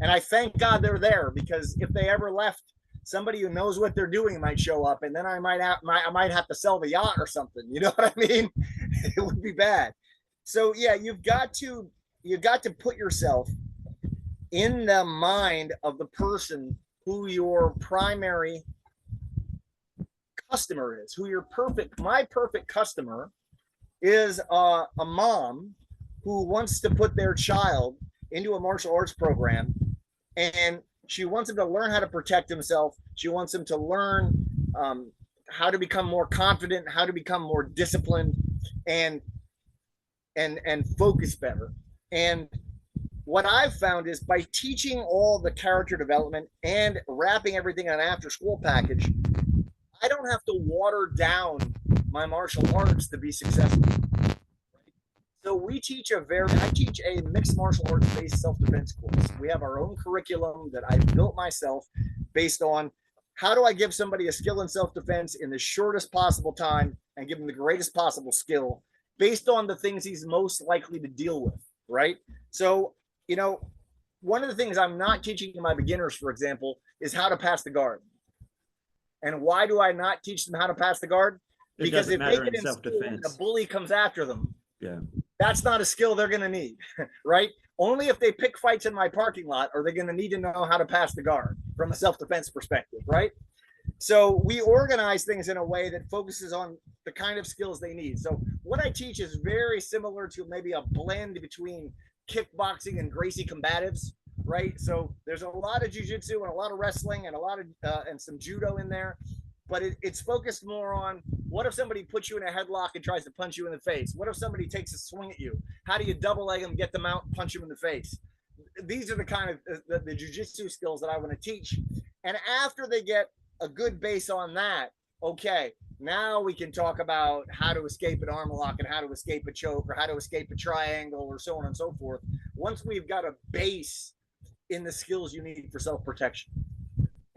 and I thank God they're there, because if they ever left, somebody who knows what they're doing might show up, and then I might have to sell the yacht or something. You know what I mean? It would be bad. So yeah, you've got to you got to put yourself in the mind of the person who your primary customer is, who your my perfect customer is a mom who wants to put their child into a martial arts program, and she wants him to learn how to protect himself. She wants him to learn how to become more confident, how to become more disciplined, and focus better. And what I've found is by teaching all the character development and wrapping everything in an after school package, I don't have to water down my martial arts to be successful. So I teach a mixed martial arts based self-defense course. We have our own curriculum that I built myself based on how do I give somebody a skill in self-defense in the shortest possible time and give them the greatest possible skill based on the things he's most likely to deal with, right? So, one of the things I'm not teaching my beginners, for example, is how to pass the guard. And why do I not teach them how to pass the guard? Because if they get in school and the bully comes after them, that's not a skill they're going to need, right? Only if they pick fights in my parking lot are they going to need to know how to pass the guard from a self-defense perspective, right? So we organize things in a way that focuses on the kind of skills they need. So what I teach is very similar to maybe a blend between kickboxing and Gracie combatives, right? So there's a lot of jiu-jitsu and a lot of wrestling and a lot of and some judo in there, but it's focused more on what if somebody puts you in a headlock and tries to punch you in the face? What if somebody takes a swing at you? How do you double leg them, get them out, and punch them in the face? These are the kind of the jiu-jitsu skills that I want to teach. And after they get a good base on that, okay, now we can talk about how to escape an arm lock and how to escape a choke or how to escape a triangle or so on and so forth. Once we've got a base in the skills you need for self-protection.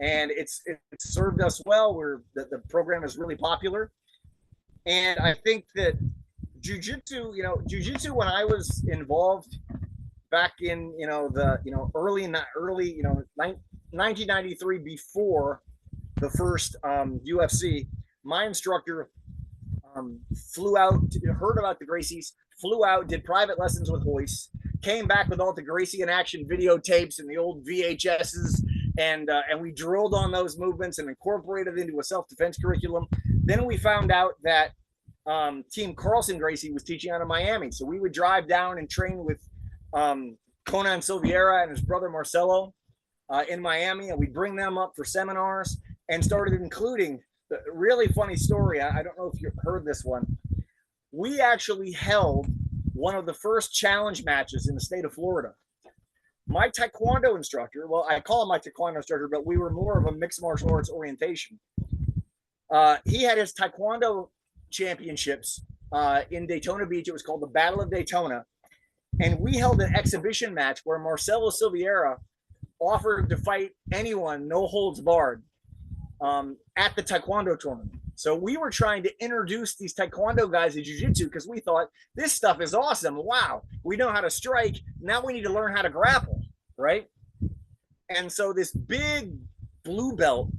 And it's served us well. The program is really popular. And I think that jiu-jitsu, when I was involved back in, early 1993, before the first UFC, my instructor flew out, heard about the Gracies, flew out, did private lessons with Hoist, came back with all the Gracie in action videotapes and the old VHSs, and we drilled on those movements and incorporated it into a self-defense curriculum. Then we found out that Team Carlson Gracie was teaching out of Miami, so we would drive down and train with Conan Silveira and his brother Marcelo in Miami, and we'd bring them up for seminars and started including the really funny story. I don't know if you've heard this one. We actually held one of the first challenge matches in the state of Florida. My Taekwondo instructor, well, I call him my Taekwondo instructor, but we were more of a mixed martial arts orientation. He had his Taekwondo championships in Daytona Beach. It was called the Battle of Daytona. And we held an exhibition match where Marcelo Silveira offered to fight anyone, no holds barred, at the Taekwondo tournament. So we were trying to introduce these Taekwondo guys to jiu-jitsu because we thought this stuff is awesome. Wow, we know how to strike. Now we need to learn how to grapple, right? And so this big blue belt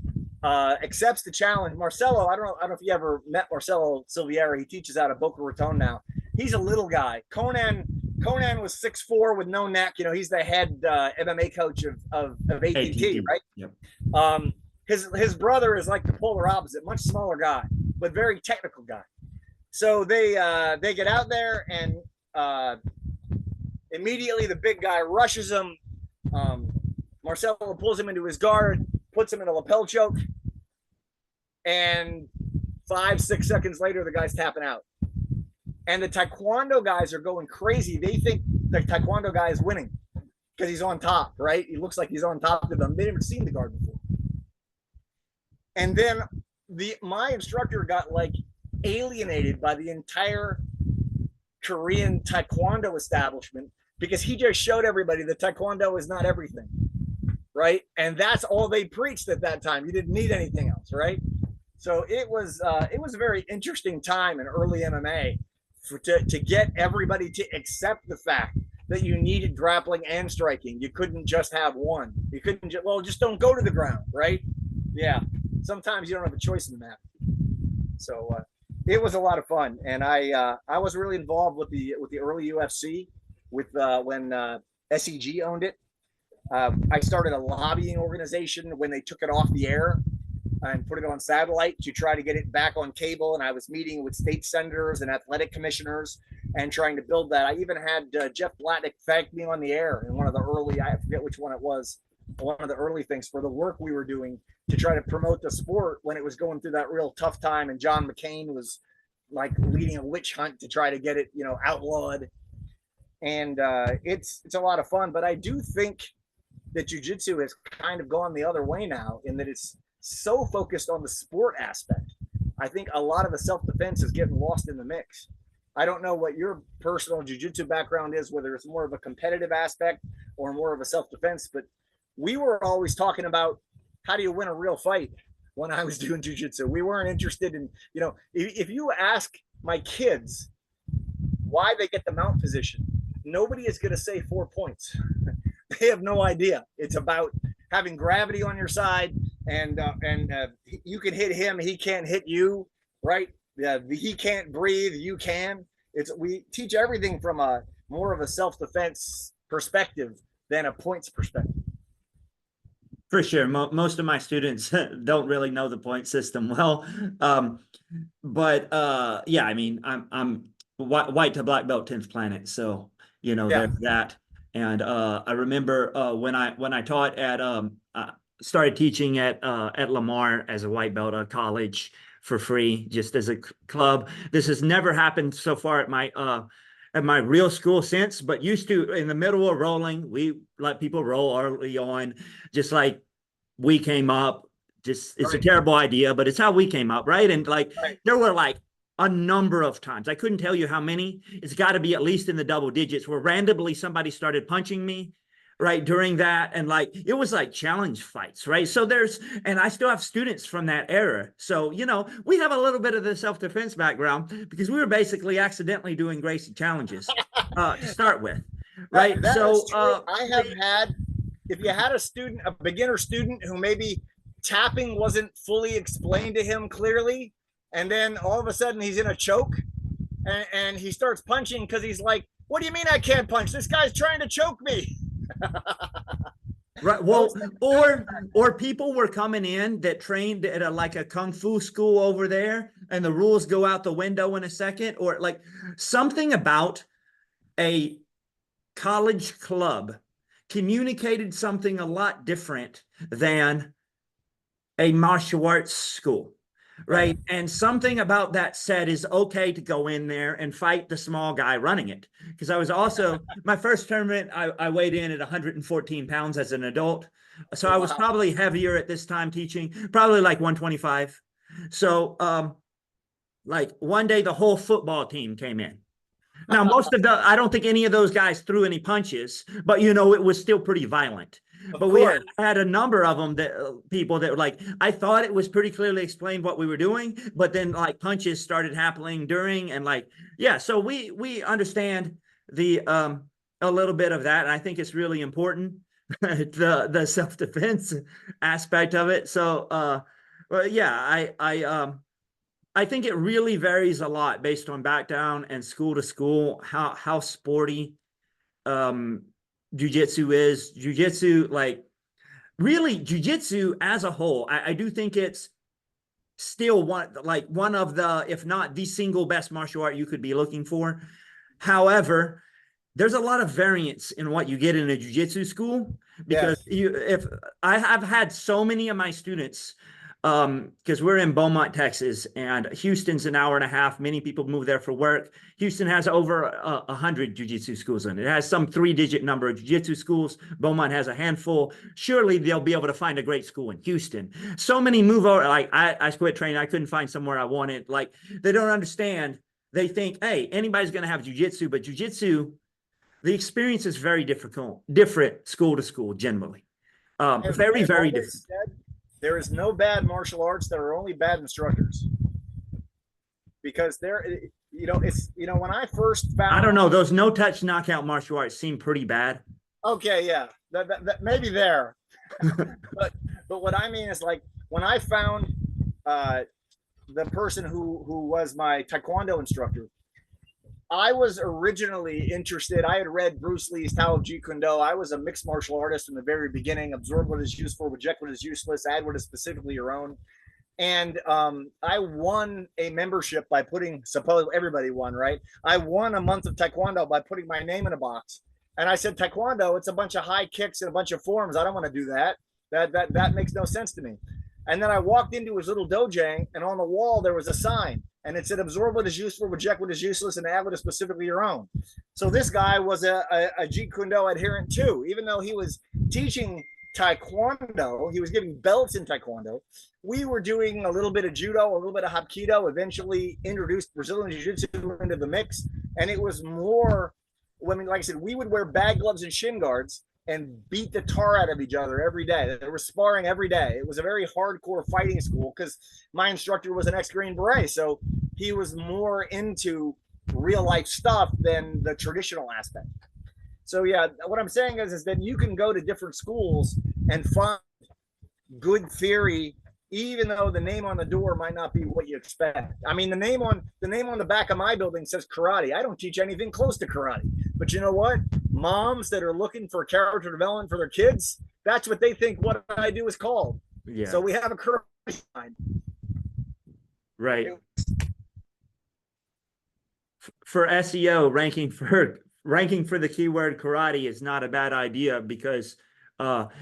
accepts the challenge. Marcelo, I don't know if you ever met Marcelo Silveira. He teaches out of Boca Raton now. He's a little guy. Conan was 6'4" with no neck. He's the head MMA coach of ATT, right? Yep. His brother is like the polar opposite, much smaller guy, but very technical guy. So they get out there and immediately the big guy rushes him. Marcelo pulls him into his guard, puts him in a lapel choke, and 5-6 seconds later, the guy's tapping out. And the Taekwondo guys are going crazy. They think the Taekwondo guy is winning because he's on top, right? He looks like he's on top of them. They've never seen the guard before. And then my instructor got alienated by the entire Korean Taekwondo establishment because he just showed everybody that Taekwondo is not everything, right? And that's all they preached at that time. You didn't need anything else, right? So it was a very interesting time in early MMA to get everybody to accept the fact that you needed grappling and striking. You couldn't just have one. You couldn't just don't go to the ground, right? Yeah. Sometimes you don't have a choice in the matter. So it was a lot of fun, and I was really involved with the early UFC. with when SEG owned it. I started a lobbying organization when they took it off the air and put it on satellite to try to get it back on cable. And I was meeting with state senators and athletic commissioners and trying to build that. I even had Jeff Blatnick thank me on the air in one of the early, I forget which one it was, one of the early things for the work we were doing to try to promote the sport when it was going through that real tough time. And John McCain was like leading a witch hunt to try to get it, outlawed. And it's a lot of fun. But I do think that jiu-jitsu has kind of gone the other way now in that it's so focused on the sport aspect. I think a lot of the self-defense is getting lost in the mix. I don't know what your personal jiu-jitsu background is, whether it's more of a competitive aspect or more of a self-defense, but we were always talking about how do you win a real fight when I was doing jiu-jitsu. We weren't interested in, if you ask my kids why they get the mount position, nobody is going to say 4 points. They have no idea. It's about having gravity on your side, and you can hit him, he can't hit you, right? He can't breathe, you can. We teach everything from a more of a self-defense perspective than a points perspective. For sure. Most of my students don't really know the point system well. But yeah, I mean, I'm white to black belt 10th planet. So, there's that. And I remember when I taught at started teaching at Lamar as a white belt at college for free, just as a club. This has never happened so far at my real school since, but used to in the middle of rolling, we let people roll early on, just like we came up. Just it's a terrible idea, but it's how we came up, right? And there were like a number of times, I couldn't tell you how many. It's got to be at least in the double digits where randomly somebody started punching me, right, during that. And it was like challenge fights, right? So and I still have students from that era. So, we have a little bit of the self-defense background because we were basically accidentally doing Gracie challenges to start with, right? So I have had, if you had a beginner student who maybe tapping wasn't fully explained to him clearly, and then all of a sudden he's in a choke and he starts punching because he's like, what do you mean I can't punch? This guy's trying to choke me. Right. Well, or people were coming in that trained at a kung fu school over there, and the rules go out the window in a second, or something about a college club communicated something a lot different than a martial arts school. Right. And something about that said is okay to go in there and fight the small guy running it. Because I was also, my first tournament, I weighed in at 114 pounds as an adult. So I was probably heavier at this time teaching, probably like 125. So one day the whole football team came in. Now, I don't think any of those guys threw any punches, but it was still pretty violent. But we had a number of them people that were I thought it was pretty clearly explained what we were doing, but then punches started happening during and so we understand the a little bit of that. And I think it's really important, the self-defense aspect of it. So I think it really varies a lot based on background and school to school, how sporty jiu-jitsu is. Jiu-jitsu, really jiu-jitsu as a whole, I do think it's still one of the, if not the single best martial art you could be looking for. However, there's a lot of variance in what you get in a jiu-jitsu school because I've had so many of my students, because we're in Beaumont, Texas, and Houston's an hour and a half. Many people move there for work. Houston has over 100 jiu-jitsu schools in it. It has some 3-digit number of jiu-jitsu schools. Beaumont has a handful. Surely they'll be able to find a great school in Houston. So many move over. I quit training. I couldn't find somewhere I wanted. They don't understand. They think, hey, anybody's going to have jiu-jitsu, but jiu-jitsu, the experience is very different school to school generally. Very, very different. There is no bad martial arts. There are only bad instructors. Because when I first found, I don't know, those no touch knockout martial arts seem pretty bad. Okay, yeah, that maybe there, but what I mean is when I found the person who was my Taekwondo instructor, I was originally interested. I had read Bruce Lee's Tao of Jeet Kune Do. I was a mixed martial artist from the very beginning. Absorb what is useful, reject what is useless, add what is specifically your own. And I won a membership by putting, suppose everybody won, right? I won a month of Taekwondo by putting my name in a box. And I said, Taekwondo, it's a bunch of high kicks and a bunch of forms. I don't want to do that. That makes no sense to me. And then I walked into his little dojang, and on the wall there was a sign, and it said, absorb what is useful, reject what is useless, and add what is specifically your own. So this guy was a Jeet Kune Do adherent too, even though he was teaching Taekwondo, he was giving belts in Taekwondo. We were doing a little bit of judo, a little bit of hapkido, eventually introduced Brazilian jiu-jitsu into the mix. And it was more, I mean, like I said, we would wear bag gloves and shin guards and beat the tar out of each other every day. They were sparring every day. It was a very hardcore fighting school because my instructor was an ex-Green Beret. So he was more into real life stuff than the traditional aspect. So yeah, what I'm saying is that you can go to different schools and find good theory, even though the name on the door might not be what you expect. I mean, the name on the back of my building says karate. I don't teach anything close to karate. But you know what? Moms that are looking for character development for their kids, that's what they think what I do is called. Yeah. So we have a karate sign. Right. For SEO, ranking for the keyword karate is not a bad idea because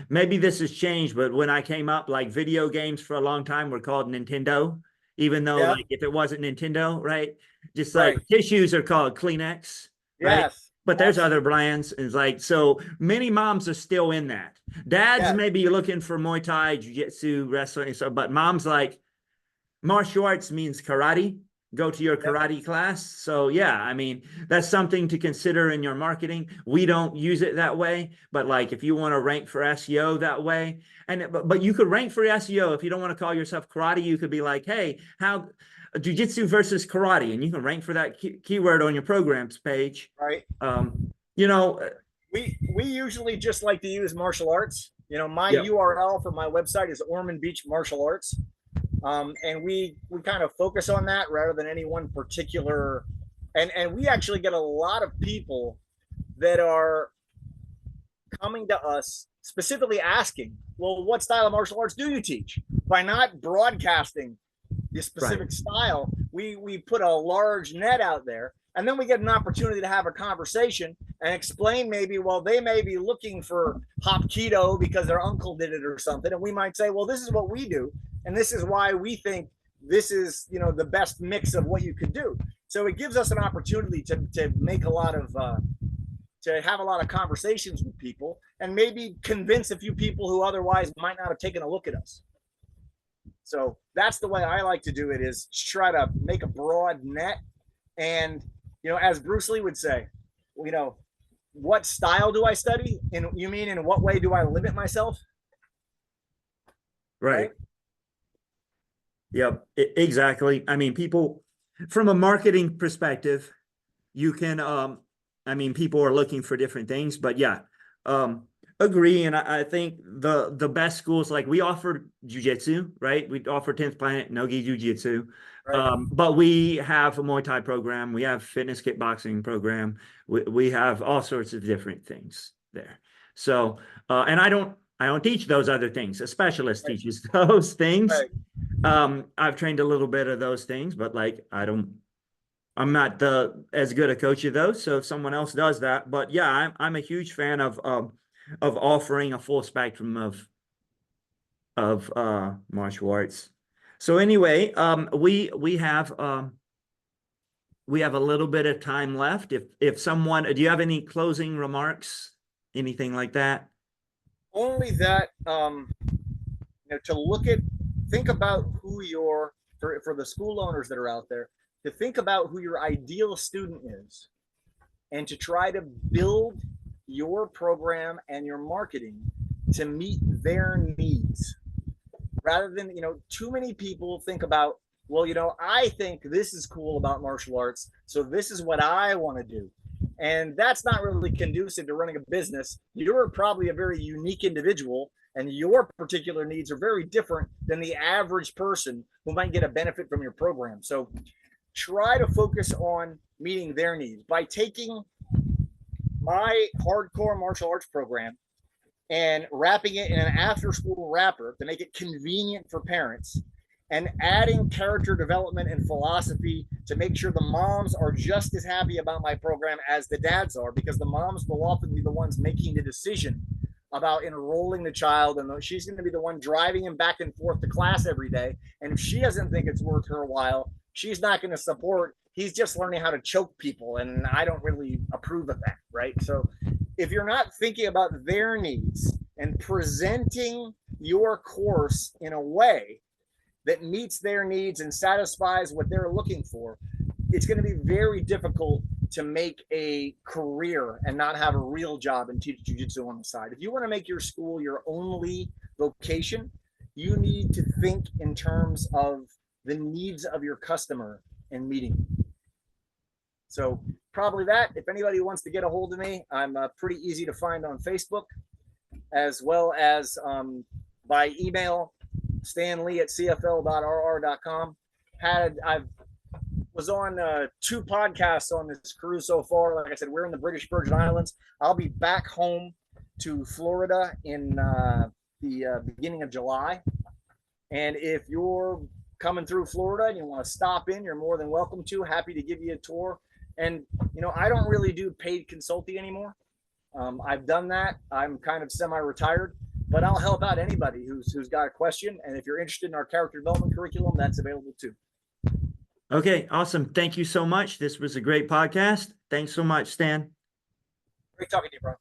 maybe this has changed, but when I came up, like video games for a long time were called Nintendo, even though like if it wasn't Nintendo, right? Just like tissues are called Kleenex, right? Yes. But there's other brands. It's like, so many moms are still in that. Dads maybe looking for Muay Thai, Jiu-Jitsu, wrestling, so, but mom's like, martial arts means karate. Go to your karate class. So yeah, I mean, that's something to consider in your marketing. We don't use it that way, but like if you want to rank for SEO that way, and but you could rank for SEO if you don't want to call yourself karate. You could be like, hey, how jiu-jitsu versus karate, and you can rank for that keyword on your programs page. Right. You know, we usually just like to use martial arts. You know, my URL for my website is Ormond Beach Martial Arts. And we kind of focus on that rather than any one particular, and we actually get a lot of people that are coming to us specifically asking, well, what style of martial arts do you teach? By not broadcasting the specific style, we put a large net out there, and then we get an opportunity to have a conversation and explain maybe, well, they may be looking for hapkido because their uncle did it or something, and we might say, well, this is what we do. And this is why we think this is, you know, the best mix of what you could do. So it gives us an opportunity to make a lot of, to have a lot of conversations with people and maybe convince a few people who otherwise might not have taken a look at us. So that's the way I like to do it, is try to make a broad net. And, you know, as Bruce Lee would say, you know, what style do I study? And you mean in what way do I limit myself? Right? Yep, exactly. I mean, people from a marketing perspective, you can, I mean, people are looking for different things, but yeah, agree. And I think the best schools, like we offer jiu-jitsu, right? We offer 10th Planet No-gi jiu-jitsu, but we have a Muay Thai program. We have fitness kickboxing program. We have all sorts of different things there. So, and I don't teach those other things. A specialist teaches those things. I've trained a little bit of those things, but like, I'm not as good a coach of those. So if someone else does that, but yeah, I'm a huge fan of offering a full spectrum of martial arts. So anyway, we have a little bit of time left. If someone, do you have any closing remarks, anything like that? Only that, you know, think about who for the school owners that are out there, to think about who your ideal student is and to try to build your program and your marketing to meet their needs. Rather than, you know, too many people think about, well, you know, I think this is cool about martial arts, so this is what I want to do. And that's not really conducive to running a business. You're probably a very unique individual, and your particular needs are very different than the average person who might get a benefit from your program. So try to focus on meeting their needs by taking my hardcore martial arts program and wrapping it in an after school wrapper to make it convenient for parents, and adding character development and philosophy to make sure the moms are just as happy about my program as the dads are, because the moms will often be the ones making the decision about enrolling the child, and she's going to be the one driving him back and forth to class every day. And if she doesn't think it's worth her while, she's not going to support. He's just learning how to choke people, and I don't really approve of that, right? So if you're not thinking about their needs and presenting your course in a way that meets their needs and satisfies what they're looking for, it's going to be very difficult to make a career and not have a real job and teach jiu-jitsu on the side. If you want to make your school your only vocation, you need to think in terms of the needs of your customer and meeting them. So probably that. If anybody wants to get a hold of me, I'm pretty easy to find on Facebook, as well as by email, stanley@cfl.rr.com. I was on 2 podcasts on this cruise so far. Like I said, we're in the British Virgin Islands. I'll be back home to Florida in the beginning of July. And if you're coming through Florida and you want to stop in, you're more than welcome to. Happy to give you a tour. And, you know, I don't really do paid consulting anymore. I've done that. I'm kind of semi-retired, but I'll help out anybody who's got a question. And if you're interested in our character development curriculum, that's available too. Okay, awesome. Thank you so much. This was a great podcast. Thanks so much, Stan. Great talking to you, bro.